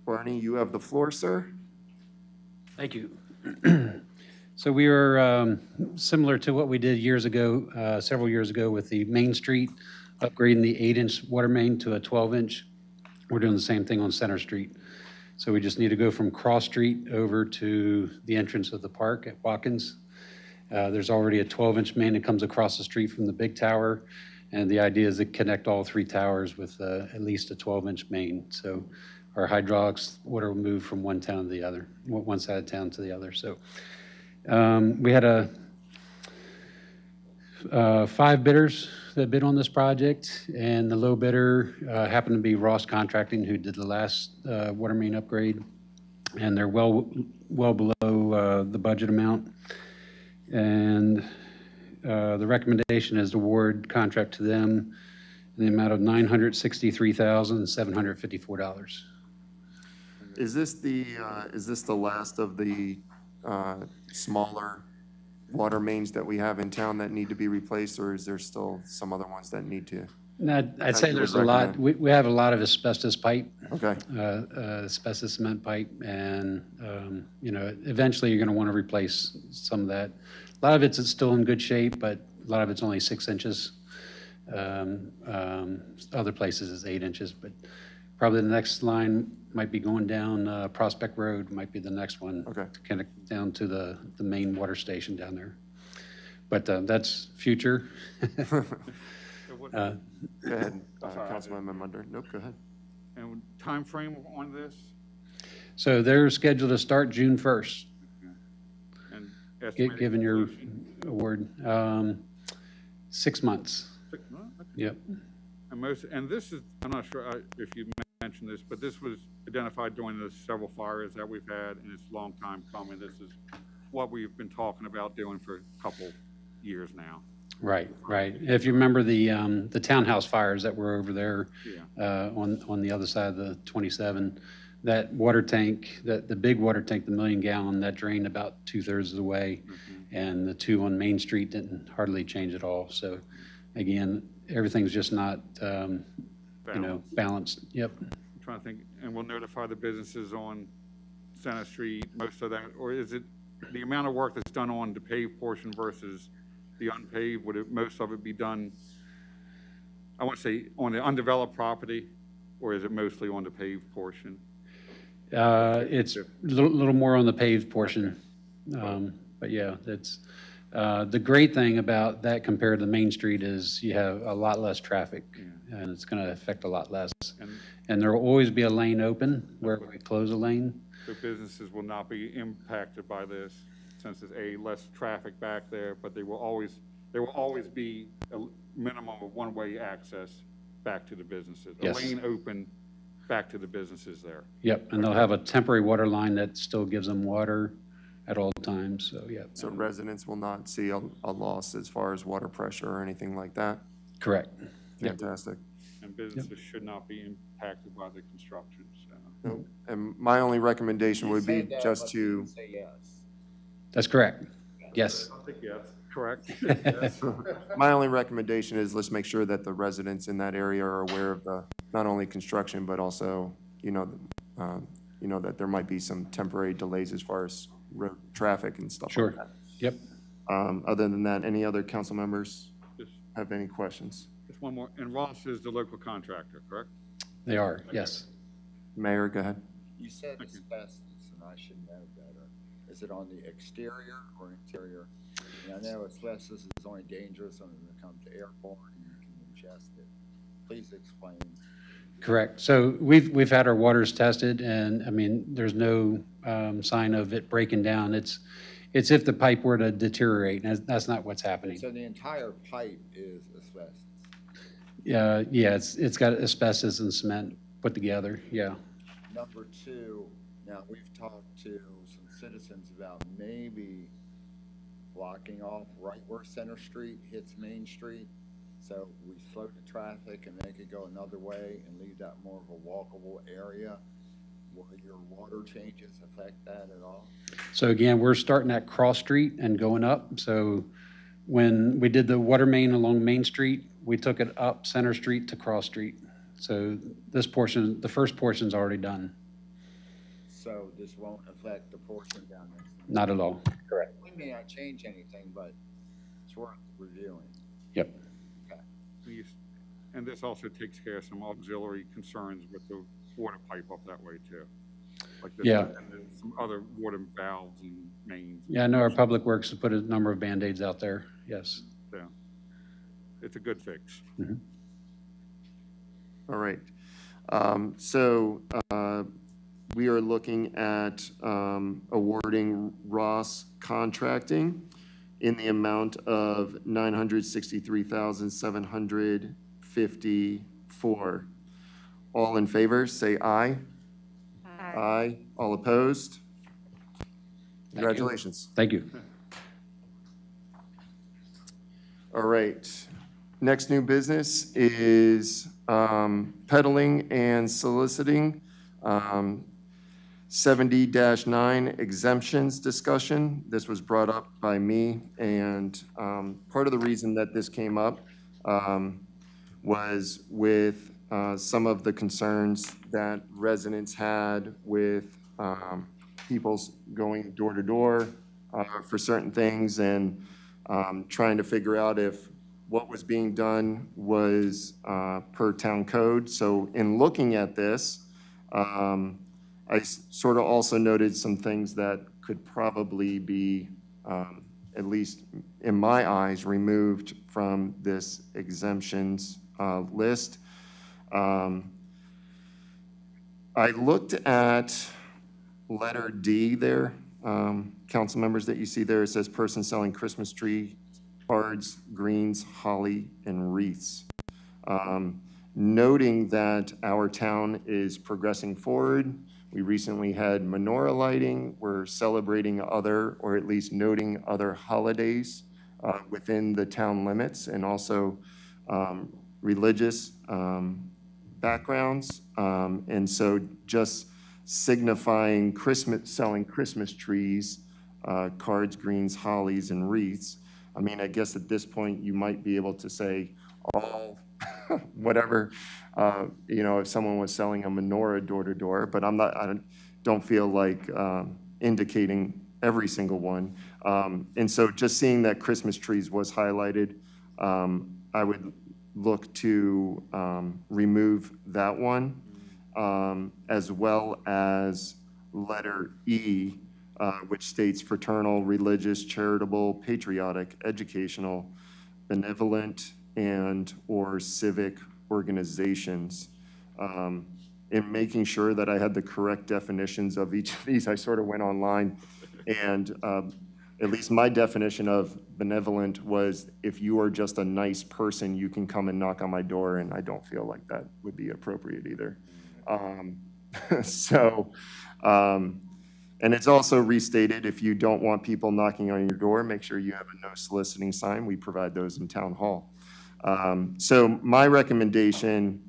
Barney, you have the floor, sir. Thank you. So we are similar to what we did years ago, several years ago with the Main Street, upgrading the 8-inch water main to a 12-inch. We're doing the same thing on Center Street. So we just need to go from Cross Street over to the entrance of the park at Watkins. There's already a 12-inch main that comes across the street from the big tower. And the idea is to connect all 3 towers with at least a 12-inch main. So our hydraulics water will move from one town to the other, one side of town to the other. So we had 5 bidders that bid on this project, and the low bidder happened to be Ross Contracting, who did the last water main upgrade, and they're well below the budget amount. And the recommendation is to award contract to them in the amount of $963,754. Is this the last of the smaller water mains that we have in town that need to be replaced, or is there still some other ones that need to? No, I'd say you there's would a lot, recommend? we have a lot of asbestos pipe, Okay, asbestos cement pipe, and, eventually you're gonna wanna replace some of that. A lot of it's still in good shape, but a lot of it's only 6 inches. Other places is 8 inches, but probably the next line might be going down Prospect Road, might be the next one. Okay. To connect down to the main water station down there. But that's future. So what- go ahead, sorry, Councilmember Munder. Nope, go ahead. And timeframe on this? So they're scheduled to start June 1st, And estimated given your completion? award. 6 months. No, okay. Yep. And this is, I'm not sure if you mentioned this, but this was identified during the several fires that we've had, and it's a long time coming. This is what we've been talking about doing for a couple years now. Right, right. If you remember the townhouse fires that were over there Yeah. on the other side of the 27, that water tank, the big water tank, the 1 million gallon, that drained about 2/3 of the way. And the 2 on Main Street didn't hardly change at all. So again, everything's just not, balanced. Yep. trying to think, and we'll notify the businesses on Center Street, most of that, or is it the amount of work that's done on the paved portion versus the unpaved? Would it, most of it be done, I want to say, on the undeveloped property, or is it mostly on the paved portion? It's a little more on the paved portion. But yeah, that's, the great thing about that compared to Main Street is you have a lot less traffic, and it's going to affect a lot less. And there will always be a lane open where we close a lane. So businesses will not be impacted by this, since there's less traffic back there, but there will always be a minimum of one-way access back to the businesses. Yes. A lane open back to the businesses there. Yep, and they'll have a temporary water line that still gives them water at all times, so yeah. So residents will not see a loss as far as water pressure or anything like that? Correct. Yep. Fantastic. And businesses should not be impacted by the construction, so. No. And my only recommendation would be Say that, just but to, you say yes. That's correct. Yes. I think yes, correct. my only recommendation is let's make sure that the residents in that area are aware of the, not only construction, but also, that there might be some temporary delays as far as road traffic and stuff Sure. like that. Yep. Other than that, any other council members Just have any questions? just one more, and Ross is the local contractor, correct? They are, yes. Mayor, go ahead. You said asbestos, and I should know better. Is it on the exterior or interior? And I know asbestos is only dangerous when it comes to airborne and you can ingest it. Please explain. Correct. So we've had our waters tested, and I mean, there's no sign of it breaking down. It's if the pipe were to deteriorate, and that's not what's happening. So the entire pipe is asbestos? Yeah, it's got asbestos and cement put together, yeah. Number two, now we've talked to some citizens about maybe blocking off right where Center Street hits Main Street. So we slow the traffic and make it go another way and leave that more of a walkable area. Will your water changes affect that at all? So again, we're starting at Cross Street and going up. So when we did the water main along Main Street, we took it up Center Street to Cross Street. So this portion, the first portion's already done. So this won't affect the portion down there? Not at all. Correct. We may not change anything, but it's worth reviewing. Yep. And this also takes care of some auxiliary concerns with the water pipe up that way too. Like this, Yeah. and then some other water valves and mains. Yeah, I know our Public Works has put a number of Band-Aids out there, yes. Yeah. It's a good fix. All right. We are looking at awarding Ross Contracting in the amount of $963,754. All in favor, say aye. Aye. All opposed? Congratulations. Thank you. All right. Next new business is peddling and soliciting. 70-9 exemptions discussion. This was brought up by me, and part of the reason that this came up was with some of the concerns that residents had with people going door to door for certain things, and trying to figure out if what was being done was per town code. So in looking at this, I sort of also noted some things that could probably be, at least in my eyes, removed from this exemptions list. I looked at letter D there, council members, that you see there. It says person selling Christmas tree cards, greens, holly, and wreaths. Noting that our town is progressing forward. We recently had menorah lighting. We're celebrating other, or at least noting other holidays within the town limits, and also religious backgrounds. And so just signifying Christmas, selling Christmas trees, cards, greens, hollies, and wreaths. I mean, I guess at this point, you might be able to say all whatever, if someone was selling a menorah door to door, but I don't feel like indicating every single one. And so just seeing that Christmas trees was highlighted, I would look to remove that one, as well as letter E, which states fraternal, religious, charitable, patriotic, educational, benevolent, and/or civic organizations. In making sure that I had the correct definitions of each of these, I sort of went online, and at least my definition of benevolent was, if you are just a nice person, you can come and knock on my door, and I don't feel like that would be appropriate either. And it's also restated, if you don't want people knocking on your door, make sure you have a no soliciting sign. We provide those in town hall. So my recommendation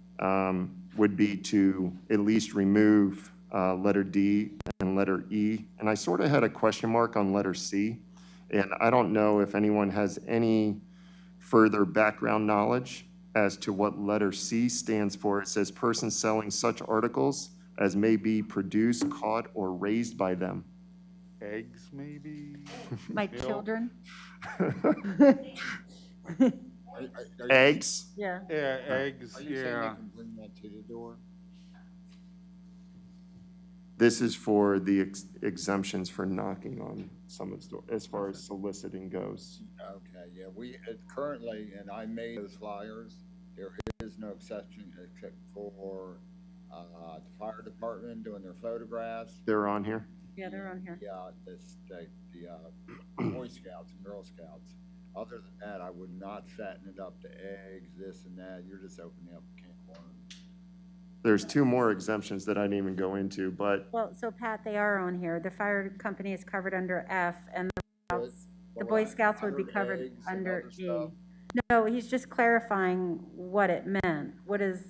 would be to at least remove letter D and letter E. And I sort of had a question mark on letter C. And I don't know if anyone has any further background knowledge as to what letter C stands for. It says person selling such articles as may be produced, caught, or raised by them. Eggs, maybe? Like Milk? children? Eggs? Yeah. Yeah, eggs, Are you saying you yeah. can bring that to the door? This is for the exemptions for knocking on someone's door, as far as soliciting goes. Okay, yeah, currently, and I made those flyers, there is no exception except for, the fire department doing their photographs. They're on here? Yeah, they're on here. Yeah, the Boy Scouts and Girl Scouts. Other than that, I would not fatten it up to eggs, this and that, you're just opening up a can of worms. There's two more exemptions that I didn't even go into, but Well, so Pat, they are on here. The fire company is covered under F, and the Boy Scouts would be covered Eggs and under other G. stuff. No, he's just clarifying what it meant. What is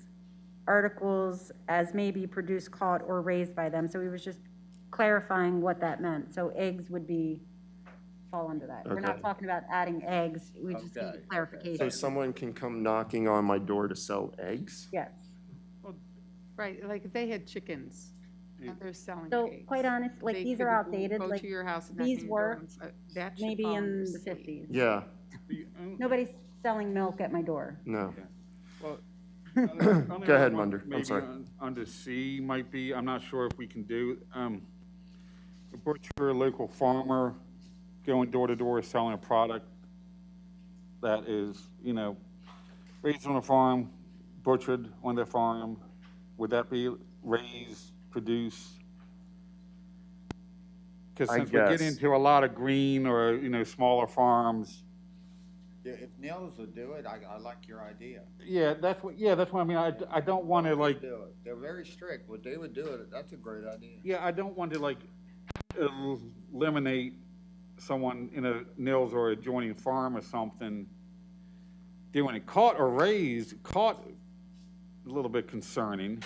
articles as may be produced, caught, or raised by them? So he was just clarifying what that meant. So eggs would fall under that. We're not Okay. talking about adding eggs. We just need Okay, okay. clarification. so someone can come knocking on my door to sell eggs? Yes. Right, like if they had chickens and they're selling So eggs. quite honest, like they these are could outdated, Go like to your house and these knock on your door were and say, that should maybe fall in under the C. 50s. Yeah, Nobody's selling milk at my door. no. Well, Go ahead, Munder. I'm maybe sorry. Under C might be, I'm not sure if we can do, a butcher, a local farmer, going door to door selling a product that is, raised on a farm, butchered on their farm, would that be raised, produced? Because I since we get guess. into a lot of green or, smaller farms, Yeah, if Nils would do it, I like your idea. that's what I mean, I don't want to like, Do it. They're very strict, but they would do it, that's a great idea. yeah, I don't want to like eliminate someone in a Nils or adjoining farm or something doing it. Caught or raised, caught, a little bit concerning.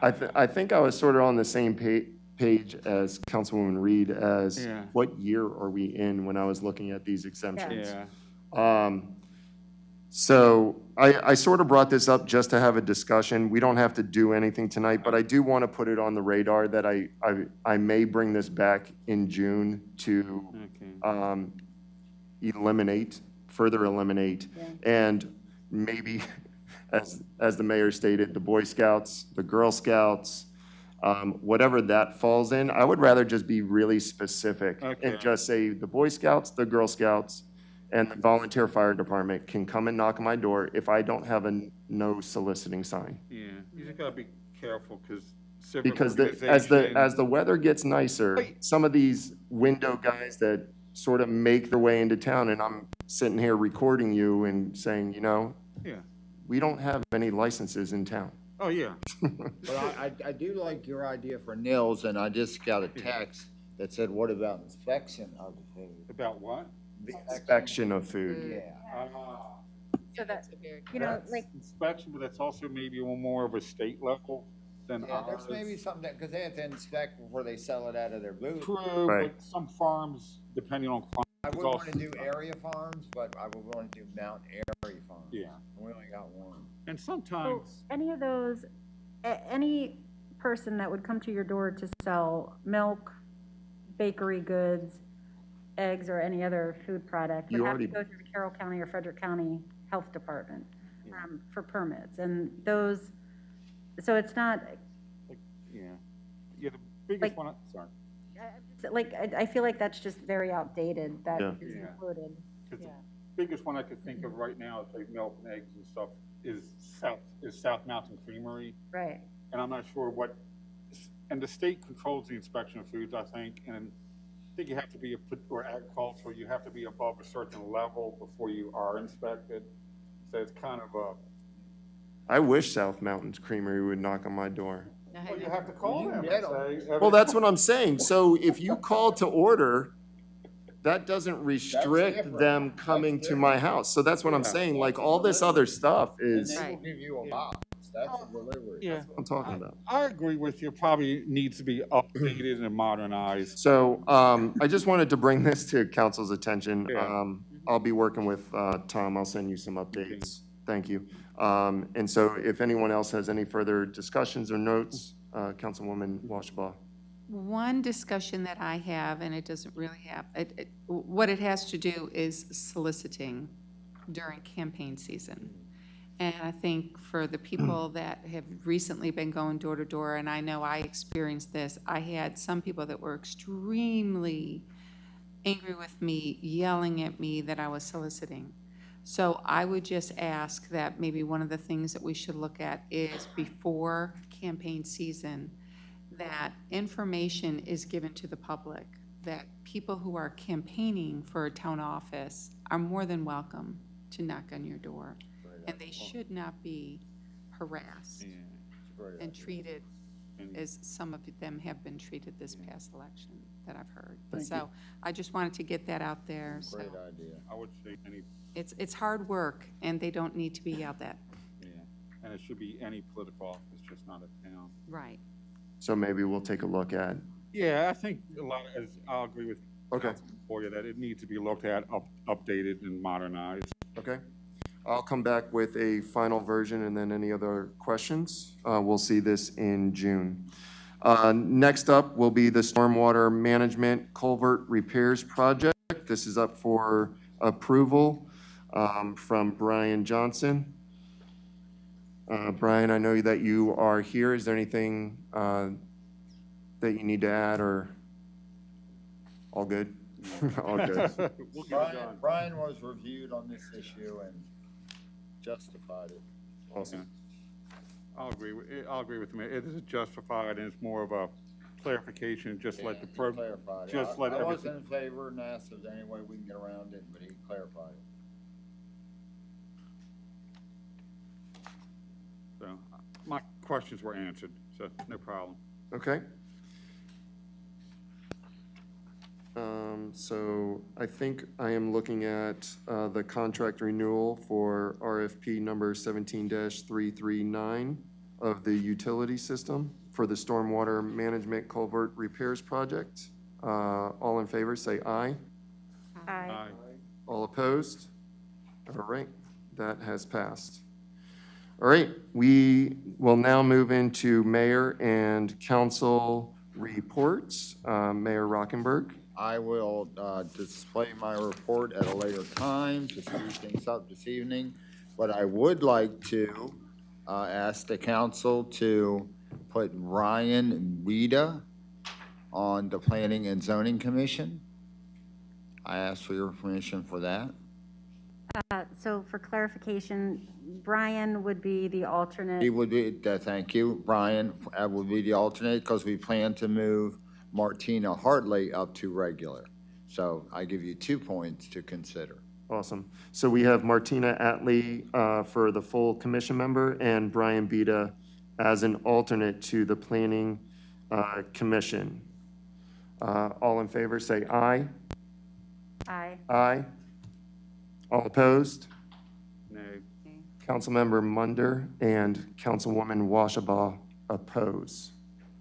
I think I was sort of on the same page as Councilwoman Reed as Yeah. what year are we in when I was looking at these exemptions? Yeah, So I sort of brought this up just to have a discussion. We don't have to do anything tonight, but I do want to put it on the radar that I may bring this back in June to okay. further eliminate, and maybe, as the mayor stated, the Boy Scouts, the Girl Scouts, whatever that falls in. I would rather just be really specific Okay. and just say the Boy Scouts, the Girl Scouts, and the volunteer fire department can come and knock on my door if I don't have a no soliciting sign. Yeah, you just gotta be careful, because Because as the weather gets nicer, some of these window guys that sort of make their way into town, and I'm sitting here recording you and saying, Yeah, we don't have any licenses in town. oh, yeah, But I do like your idea for Nils, and I just got a text that said, what about inspection of the food? about what? The Inspection of food. Yeah. So that, That's a very good- That's like, inspection, but that's also maybe one more of a state level than Yeah, ours. there's maybe something because they have to inspect before they sell it out of their booth. True, Right. but some farms, depending on I It's would all- want to do area farms, but I would want to do Mount Airy farms. Yeah. And we only got one. And So sometimes, any of those, any person that would come to your door to sell milk, bakery goods, eggs, or any other food product would You have to already- go through the Carroll County or Frederick County Health Department for permits. And those, so it's not, yeah, the biggest Like- one, sorry. like, I feel like that's just very outdated, that Yeah. is Yeah. included. 'Cause Yeah. the biggest one I could think of right now, is like milk and eggs and stuff, is South Mountain Creamery. Right. And I'm not sure what, and the state controls the inspection of foods, I think, and I think you have to be, or agricultural, you have to be above a certain level before you are inspected. So it's kind of a, I wish South Mountain's Creamery would knock on my door. well, you have to call them and get say. Well, that's what I'm saying. So if you call to order, that doesn't restrict different. them coming to my house. So that's what I'm Yeah. saying. Like, all this other stuff And is, they will Right. give you a box. That's a delivery. Yeah. That's what I'm talking about. I agree with you, probably needs to be updated and modernized. So, I just wanted to bring this to council's attention. Yeah. I'll be working with, Tom. I'll send you some updates. Thank you. And so if anyone else has any further discussions or notes, Councilwoman Washabaugh. One discussion that I have, and it doesn't really have, what it has to do is soliciting during campaign season. And I think for the people that have recently been going door to door, and I know I experienced this, I had some people that were extremely angry with me, yelling at me that I was soliciting. So I would just ask that maybe one of the things that we should look at is before campaign season, that information is given to the public, that people who are campaigning for a town office are more than welcome to knock on your door. And they should not be harassed and treated as some of them have been treated this past election that I've heard. So I just wanted to get that out there. So Great idea. I would say any, it's hard work, and they don't need to be yelled at. yeah, and it should be any political office, just not a town. Right. So maybe we'll take a look at, Yeah, I think a lot, as I'll agree with Okay. Councilman Poirier, that it needs to be looked at, updated and modernized. okay? I'll come back with a final version and then any other questions. We'll see this in June. Next up will be the Stormwater Management Culvert Repairs Project. This is up for approval from Brian Johnson. Brian, I know that you are here. Is there anything that you need to add, or all good? All good. We'll get it done. Brian was reviewed on this issue and justified it. Awesome. I'll agree with him. It is justified, and it's more of a clarification, just let the pro, Clarified it. just let I wasn't everything. in favor and asked if there's any way we can get around it, but he clarified it. So, my questions were answered, so no problem. Okay. So I think I am looking at the contract renewal for RFP number 17-339 of the utility system for the Stormwater Management Culvert Repairs Project. All in favor, say aye. Aye. All opposed? All right, that has passed. All right, we will now move into mayor and council reports. Mayor Rockinberg. I will display my report at a later time to speed things up this evening, but I would like to ask the council to put Ryan Wida on the Planning and Zoning Commission. I ask for your permission for that. So for clarification, Brian would be the alternate. He would be, thank you, Brian, would be the alternate because we plan to move Martina Hartley up to regular. So I give you 2 points to consider. Awesome. So we have Martina Atlee for the full commission member and Brian Beda as an alternate to the Planning Commission. All in favor, say aye. Aye. Aye. All opposed? Nay. Councilmember Munder and Councilwoman Washabaugh oppose.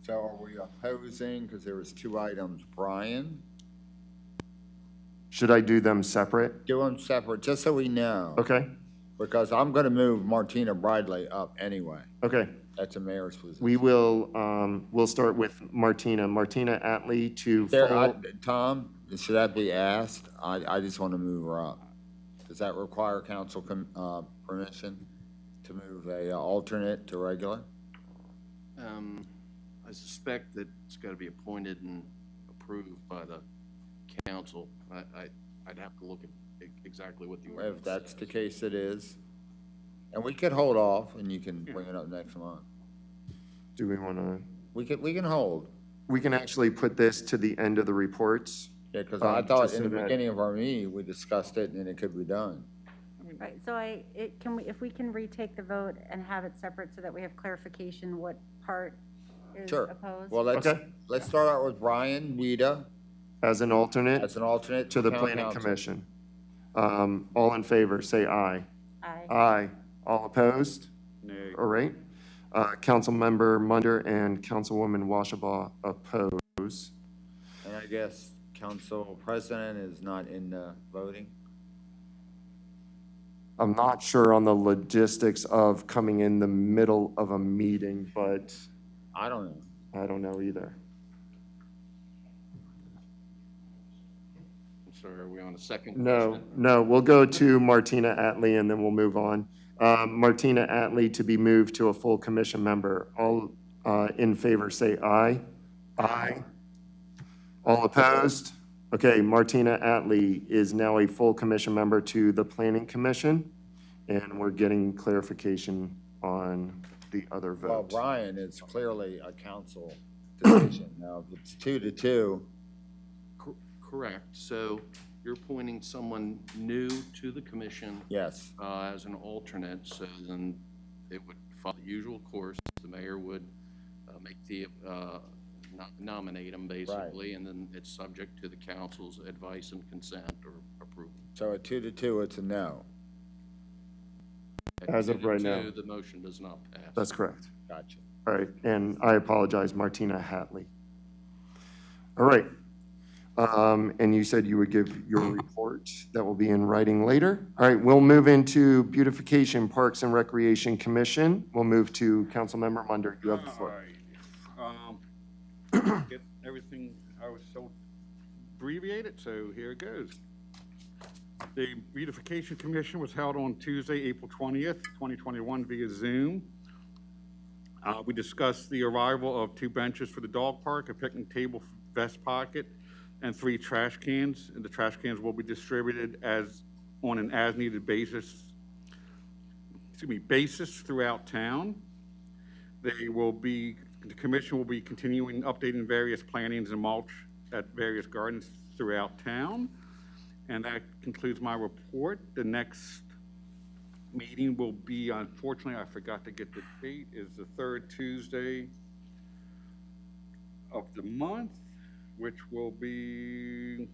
So are we opposing, because there was 2 items, Brian? Should I do them separate? Do them separate, just so we know. Okay, Because I'm gonna move Martina Bradley up anyway. okay. That's a mayor's position. We will, we'll start with Martina. Martina Atlee to full, Tom, should that be asked? I just want to move her up. Does that require council permission to move a alternate to regular? I suspect that it's got to be appointed and approved by the council. I'd have to look at exactly what the ordinance If that's the says. case, it is. And we could hold off and you can bring it up next month. do we want to, We can hold. we can actually put this to the end of the reports. Yeah, because I thought just in so the that- beginning of our meeting, we discussed it and it could be done. Right, so if we can retake the vote and have it separate so that we have clarification what part is Sure. opposed? Well, Okay. let's start out with Brian Wida As an alternate as an alternate to the town planning council. commission. All in favor, say aye. Aye. Aye. All opposed? Nay. All right. Councilmember Munder and Councilwoman Washabaugh oppose. And I guess council president is not in the voting? I'm not sure on the logistics of coming in the middle of a meeting, but I don't know. I don't know either. I'm sorry, are we on a second No, question? no, we'll go to Martina Atlee and then we'll move on. Martina Atlee to be moved to a full commission member. All in favor, say aye. Aye. All opposed? Okay, Martina Atlee is now a full commission member to the Planning Commission, and we're getting clarification on the other Well, vote. Brian, it's clearly a council decision. Now, if it's 2-2, Correct. So you're appointing someone new to the commission yes. as an alternate, so then it would follow the usual course. The mayor would make the, nominate them basically, and then it's subject to the council's advice and consent or approval. So at 2-2, it's a no. As of right now. The motion does not pass. That's correct. Gotcha. All right, and I apologize, Martina Atlee. All right. And you said you would give your report that will be in writing later. All right, we'll move into Beautification, Parks and Recreation Commission. We'll move to Councilmember Munder. You have the floor. Get everything, I was so abbreviated, so here it goes. The Beautification Commission was held on Tuesday, April 20th, 2021 via Zoom. We discussed the arrival of 2 benches for the dog park, a picnic table, vest pocket, and 3 trash cans. And the trash cans will be distributed on an as-needed basis throughout town. The commission will be continuing updating various plantings and mulch at various gardens throughout town. And that concludes my report. The next meeting will be, unfortunately, I forgot to get the date, is the 3rd Tuesday of the month, which will be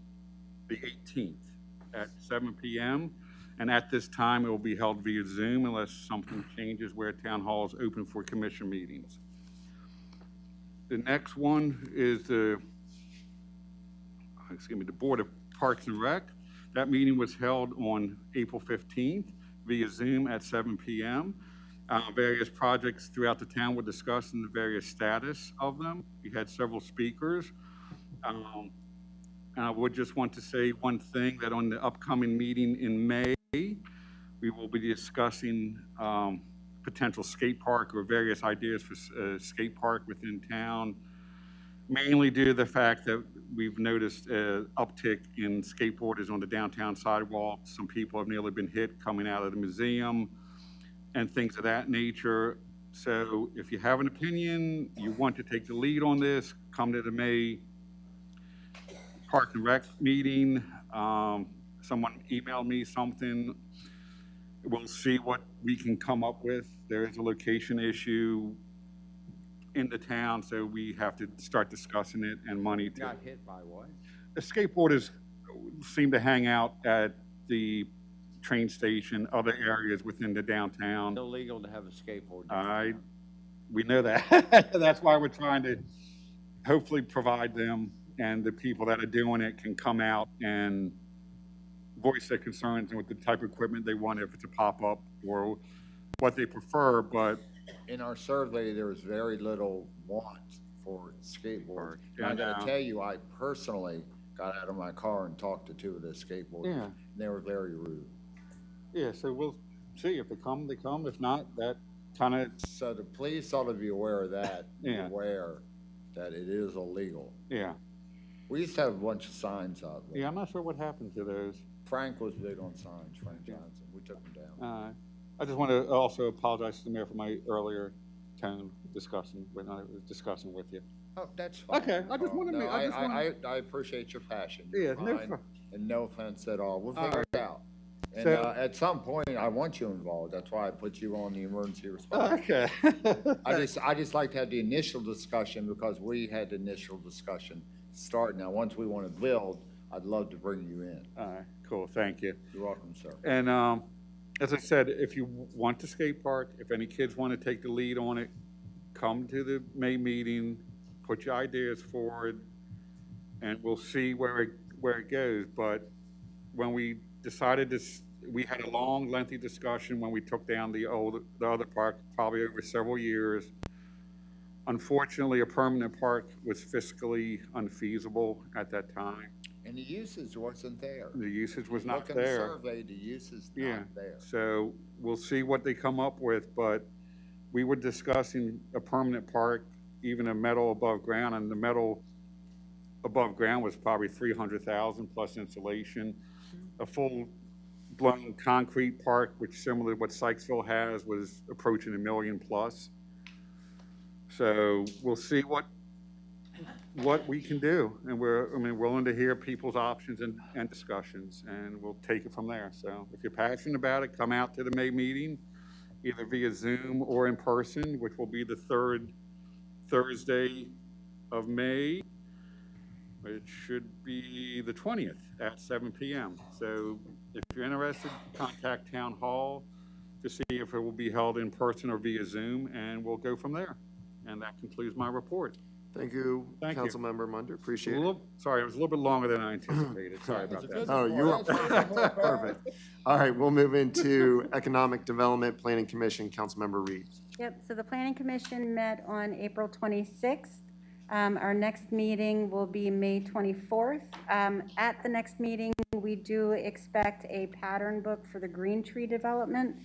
the 18th at 7 p.m. And at this time, it will be held via Zoom unless something changes where town hall is open for commission meetings. The next one is the Board of Parks and Rec. That meeting was held on April 15th via Zoom at 7 p.m. Various projects throughout the town were discussed and the various status of them. We had several speakers. And I would just want to say one thing, that on the upcoming meeting in May, we will be discussing potential skate park or various ideas for skate park within town, mainly due to the fact that we've noticed an uptick in skateboarders on the downtown sidewalk. Some people have nearly been hit coming out of the museum and things of that nature. So if you have an opinion, you want to take the lead on this, come to the May Park and Rec meeting. Someone emailed me something. We'll see what we can come up with. There is a location issue in the town, so we have to start discussing it and money to. Got hit by what? The skateboarders seem to hang out at the train station, other areas within the downtown. Illegal to have a skateboard. We know that. That's why we're trying to hopefully provide them, and the people that are doing it can come out and voice their concerns and with the type of equipment they want, if it's a pop-up or what they prefer, but In our survey, there was very little want for skateboards. And I And, gotta tell you, I personally got out of my car and talked to two of the skateboarders. Yeah. And they were very rude. yeah, so we'll see. If they come, they come. If not, that kind of, So the police ought to be aware of that, be Yeah. aware that it is illegal. yeah. We used to have a bunch of signs out there. Yeah, I'm not sure what happened to those. Frank was big on signs, Frank Johnson. We took them down. I just want to also apologize to the mayor for my earlier tone discussion when I was discussing with you. Oh, that's fine. Okay, I just wanted to No, make- I just wanted- I appreciate your passion. Yeah, You're no fine, pro- and no offense at all. We'll All figure it out. And So- at some point, I want you involved. That's why I put you on the emergency response. Okay. I just like to have the initial discussion because we had the initial discussion start. Now, once we want to build, I'd love to bring you in. All right, cool, thank you. You're welcome, sir. And as I said, if you want to skate park, if any kids want to take the lead on it, come to the May meeting, put your ideas forward, and we'll see where it goes. But when we decided this, we had a long, lengthy discussion when we took down the other park, probably over several years. Unfortunately, a permanent park was fiscally unfeasible at that time. And the usage wasn't there. The usage was not Look in the there. survey, the use is Yeah, not there. so we'll see what they come up with, but we were discussing a permanent park, even a metal above ground, and the metal above ground was probably 300,000 plus insulation. A full-blown concrete park, which similar to what Sykesville has, was approaching $1 million plus. So we'll see what we can do, and we're, willing to hear people's options and discussions, and we'll take it from there. So if you're passionate about it, come out to the May meeting, either via Zoom or in person, which will be the third Thursday of May. It should be the 20th at 7 p.m. So if you're interested, contact Town Hall to see if it will be held in person or via Zoom, and we'll go from there. And that concludes my report. Thank you, Thank you. Councilmember Munder, A appreciate it. little, sorry, it was a little bit longer than I anticipated. Sorry about that. Oh, you are perfect, perfect. All right, we'll move into Economic Development Planning Commission, Councilmember Reed. Yep, so the Planning Commission met on April 26th. Our next meeting will be May 24th. At the next meeting, we do expect a pattern book for the Green Tree development.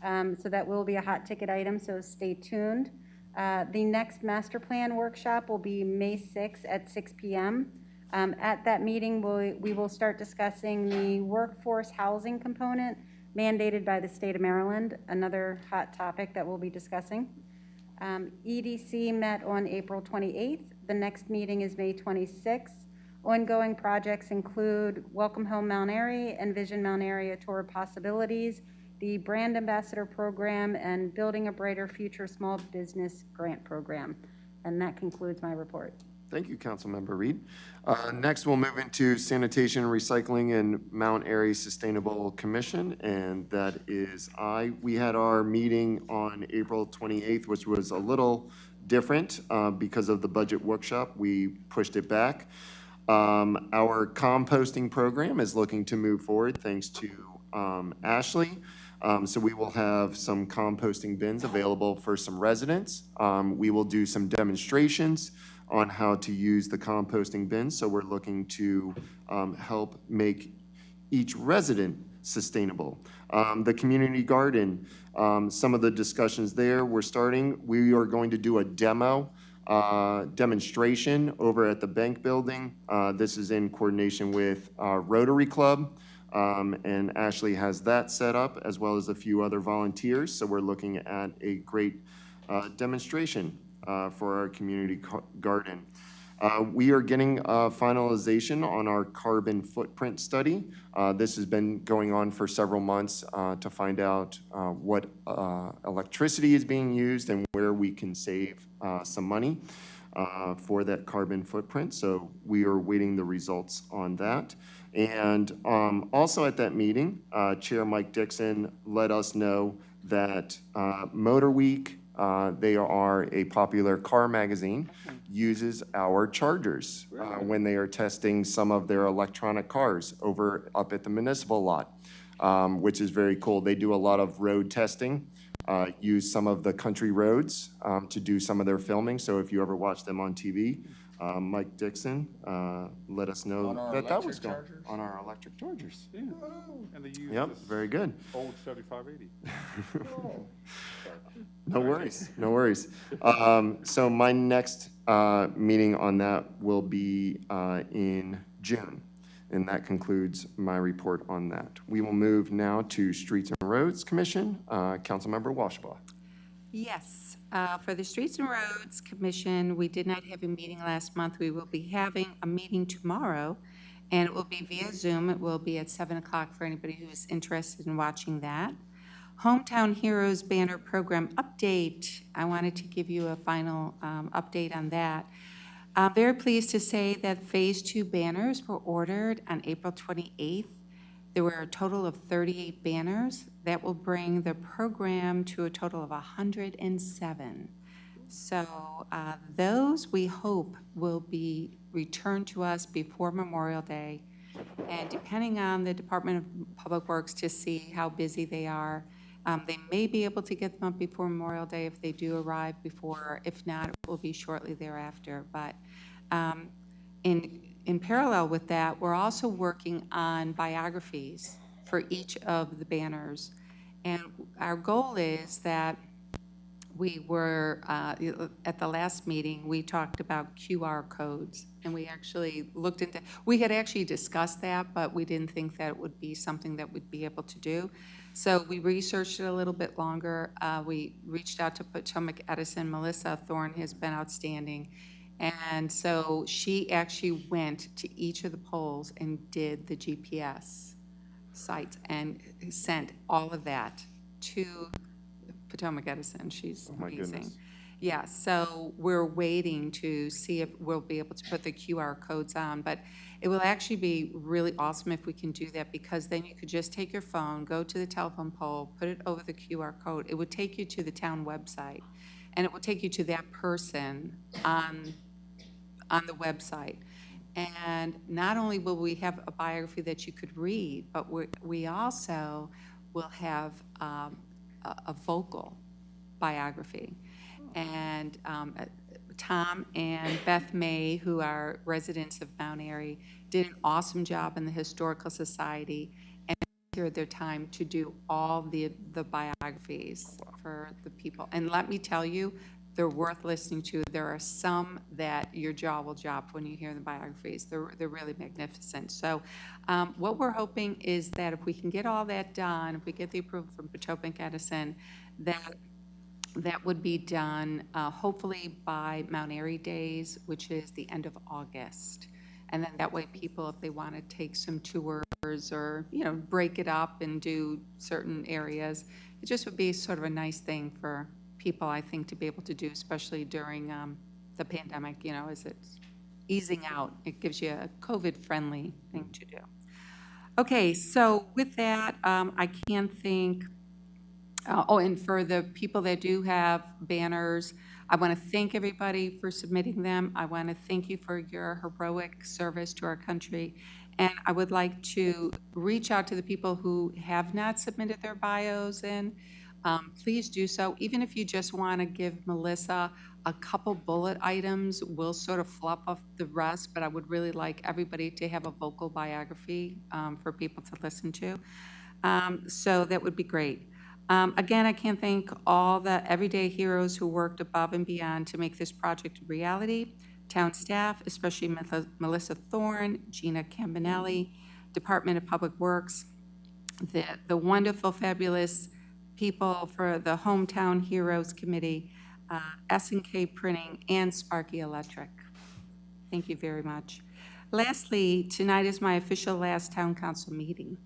So that will be a hot ticket item, so stay tuned. The next master plan workshop will be May 6th at 6 p.m. At that meeting, we will start discussing the workforce housing component mandated by the state of Maryland, another hot topic that we'll be discussing. EDC met on April 28th. The next meeting is May 26th. Ongoing projects include Welcome Home Mount Airy, Envision Mount Airy, a tour of possibilities, the Brand Ambassador Program, and Building a Brighter Future Small Business Grant Program. And that concludes my report. Thank you, Councilmember Reed. Next, we'll move into Sanitation, Recycling, and Mount Airy Sustainable Commission, and that is I. We had our meeting on April 28th, which was a little different because of the budget workshop. We pushed it back. Our composting program is looking to move forward thanks to Ashley. So we will have some composting bins available for some residents. We will do some demonstrations on how to use the composting bins. So we're looking to help make each resident sustainable. The community garden, some of the discussions there we're starting. We are going to do a demonstration over at the bank building. This is in coordination with Rotary Club. And Ashley has that set up as well as a few other volunteers. So we're looking at a great demonstration for our community garden. We are getting finalization on our carbon footprint study. This has been going on for several months to find out what electricity is being used and where we can save some money for that carbon footprint. So we are waiting the results on that. And also at that meeting, Chair Mike Dixon let us know that Motor Week They are a popular car magazine, uses our chargers when they are testing some of their electronic cars up at the municipal lot, which is very cool. They do a lot of road testing, use some of the country roads to do some of their filming. So if you ever watch them on TV, Mike Dixon let us know that was going on our electric chargers. Yeah. And they use Yep, this very good. old 7580. No worries, no worries. So my next meeting on that will be in June, and that concludes my report on that. We will move now to Streets and Roads Commission. Councilmember Washabaugh. Yes, for the Streets and Roads Commission, we did not have a meeting last month. We will be having a meeting tomorrow, and it will be via Zoom. It will be at 7 o'clock for anybody who is interested in watching that. Hometown Heroes Banner Program Update. I wanted to give you a final update on that. I'm very pleased to say that Phase 2 banners were ordered on April 28th. There were a total of 38 banners. That will bring the program to a total of 107. So those, we hope, will be returned to us before Memorial Day. And depending on the Department of Public Works to see how busy they are, they may be able to get them up before Memorial Day if they do arrive before. If not, it will be shortly thereafter. But in parallel with that, we're also working on biographies for each of the banners. And our goal is that we were, at the last meeting, we talked about QR codes. And we actually looked into, we had actually discussed that, but we didn't think that it would be something that we'd be able to do. So we researched it a little bit longer. We reached out to Potomac Edison. Melissa Thorne has been outstanding. And so she actually went to each of the polls and did the GPS sites and sent all of that to Potomac Edison. She's my amazing. goodness. Yeah, so we're waiting to see if we'll be able to put the QR codes on, but it will actually be really awesome if we can do that, because then you could just take your phone, go to the telephone pole, put it over the QR code. It would take you to the town website, and it will take you to that person on the website. And not only will we have a biography that you could read, but we also will have a vocal biography. And Tom and Beth May, who are residents of Mount Airy, did an awesome job in the Historical Society and volunteered their time to do all the biographies for the people. And let me tell you, they're worth listening to. There are some that your jaw will drop when you hear the biographies. They're really magnificent. So what we're hoping is that if we can get all that done, if we get the approval from Potomac Edison, that would be done hopefully by Mount Airy Days, which is the end of August. And then that way people, if they want to take some tours or, break it up and do certain areas, it just would be sort of a nice thing for people, I think, to be able to do, especially during the pandemic, as it's easing out. It gives you a COVID-friendly thing to do. Okay, so with that, I can think, and for the people that do have banners, I want to thank everybody for submitting them. I want to thank you for your heroic service to our country. And I would like to reach out to the people who have not submitted their bios in. Please do so. Even if you just want to give Melissa a couple bullet items, we'll sort of fluff off the rest, but I would really like everybody to have a vocal biography for people to listen to. So that would be great. Again, I can't thank all the everyday heroes who worked above and beyond to make this project a reality. Town staff, especially Melissa Thorne, Gina Campanelli, Department of Public Works, the wonderful, fabulous people for the Hometown Heroes Committee, S&K Printing, and Sparky Electric. Thank you very much. Lastly, tonight is my official last town council meeting.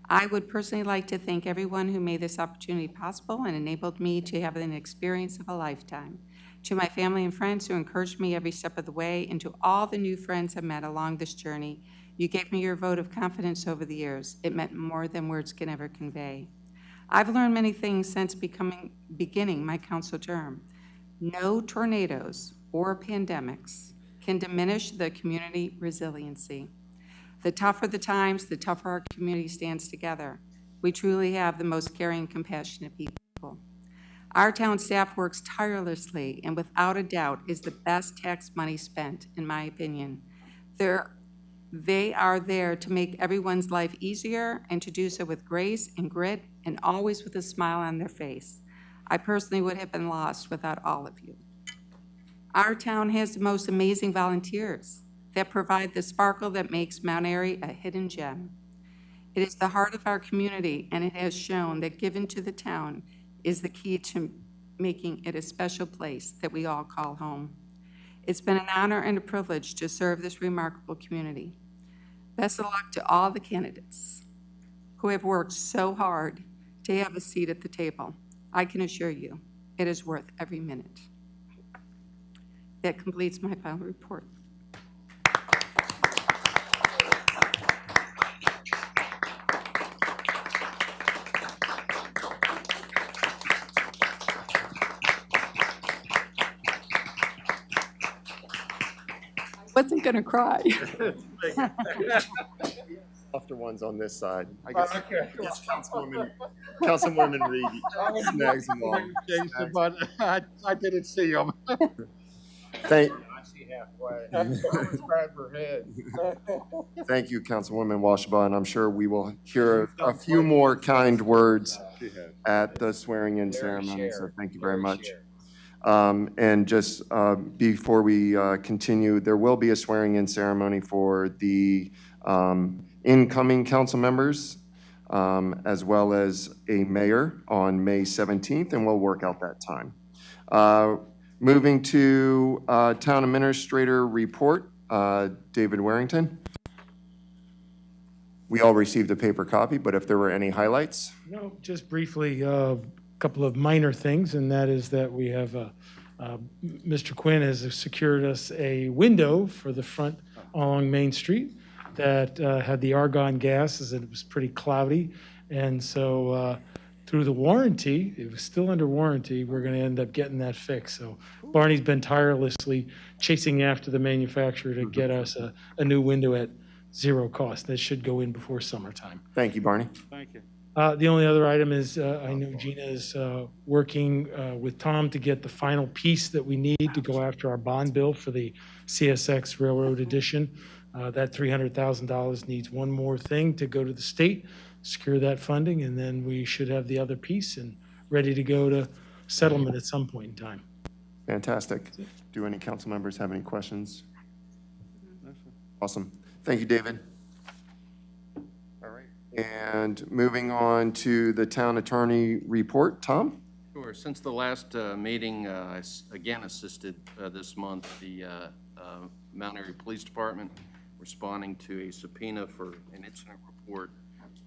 I would personally like to thank everyone who made this opportunity possible and enabled me to have an experience of a lifetime. To my family and friends who encouraged me every step of the way, and to all the new friends I met along this journey, you gave me your vote of confidence over the years. It meant more than words can ever convey. I've learned many things since beginning my council term. No tornadoes or pandemics can diminish the community resiliency. The tougher the times, the tougher our community stands together. We truly have the most caring, compassionate people. Our town staff works tirelessly and without a doubt is the best tax money spent, in my opinion. They are there to make everyone's life easier and to do so with grace and grit and always with a smile on their face. I personally would have been lost without all of you. Our town has the most amazing volunteers that provide the sparkle that makes Mount Airy a hidden gem. It is the heart of our community, and it has shown that giving to the town is the key to making it a special place that we all call home. It's been an honor and a privilege to serve this remarkable community. Best of luck to all the candidates who have worked so hard to have a seat at the table. I can assure you, it is worth every minute. That completes my final report. Wasn't gonna cry. Softer ones on this side. I guess, Councilwoman Reed snags them all. Jason, but I didn't see him. Thank, I see halfway. I almost grabbed her head. thank you, Councilwoman Washabaugh, and I'm sure we will hear a few more kind words at the swearing-in ceremony, so thank you very much. And just before we continue, there will be a swearing-in ceremony for the incoming council members, as well as a mayor on May 17th, and we'll work out that time. Moving to Town Administrator Report, David Warrington. We all received a paper copy, but if there were any highlights? No, just briefly, a couple of minor things, and that is that we have, Mr. Quinn has secured us a window for the front along Main Street that had the argon gases, and it was pretty cloudy. And so through the warranty, it was still under warranty, we're going to end up getting that fixed. So Barney's been tirelessly chasing after the manufacturer to get us a new window at zero cost. That should go in before summertime. Thank you, Barney. Thank you. The only other item is I know Gina is working with Tom to get the final piece that we need to go after our bond bill for the CSX Railroad Edition. That $300,000 needs one more thing to go to the state, secure that funding, and then we should have the other piece and ready to go to settlement at some point in time. Fantastic. Do any council members have any questions? Awesome. Thank you, David. All right. And moving on to the town attorney report, Tom? Sure. Since the last meeting, I again assisted this month the Mount Airy Police Department responding to a subpoena for an incident report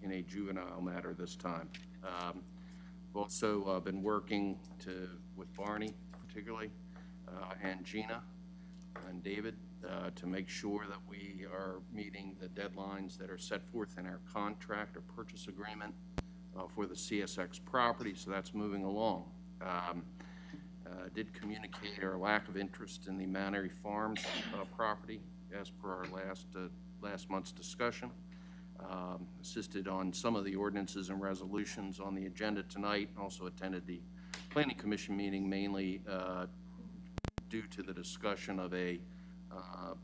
in a juvenile matter this time. We've also been working with Barney particularly, and Gina and David to make sure that we are meeting the deadlines that are set forth in our contract or purchase agreement for the CSX property, so that's moving along. Did communicate our lack of interest in the Mount Airy Farms property as per our last month's discussion. Assisted on some of the ordinances and resolutions on the agenda tonight, and also attended the Planning Commission meeting mainly due to the discussion of a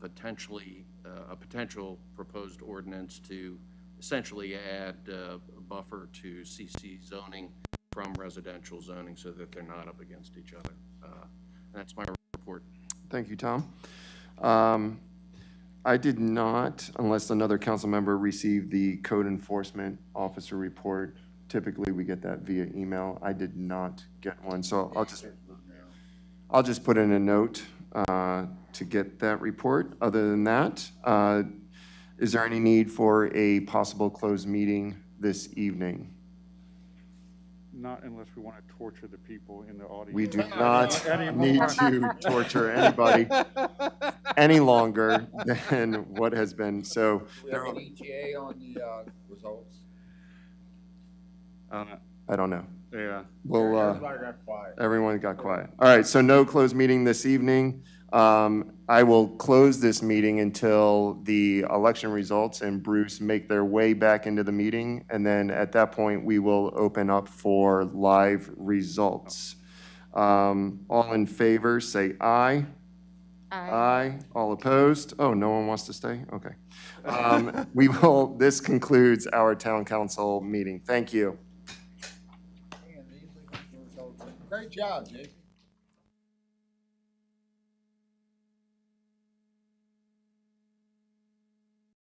potential proposed ordinance to essentially add a buffer to CC zoning from residential zoning so that they're not up against each other. That's my report. Thank you, Tom. I did not, unless another council member received the code enforcement officer report. Typically, we get that via email. I did not get one, so I'll just put in a note to get that report. Other than that, is there any need for a possible closed meeting this evening? Not unless we want to torture the people in the audience. We do not need to torture anybody any longer than what has been. So, Do we have an ETA on the results? I don't know. Yeah. We'll, Everybody got quiet. everyone got quiet. All right, so no closed meeting this evening. I will close this meeting until the election results and Bruce make their way back into the meeting. And then at that point, we will open up for live results. All in favor, say aye. Aye. All opposed? Oh, no one wants to stay? Okay. This concludes our town council meeting. Thank you. Great job, Jason.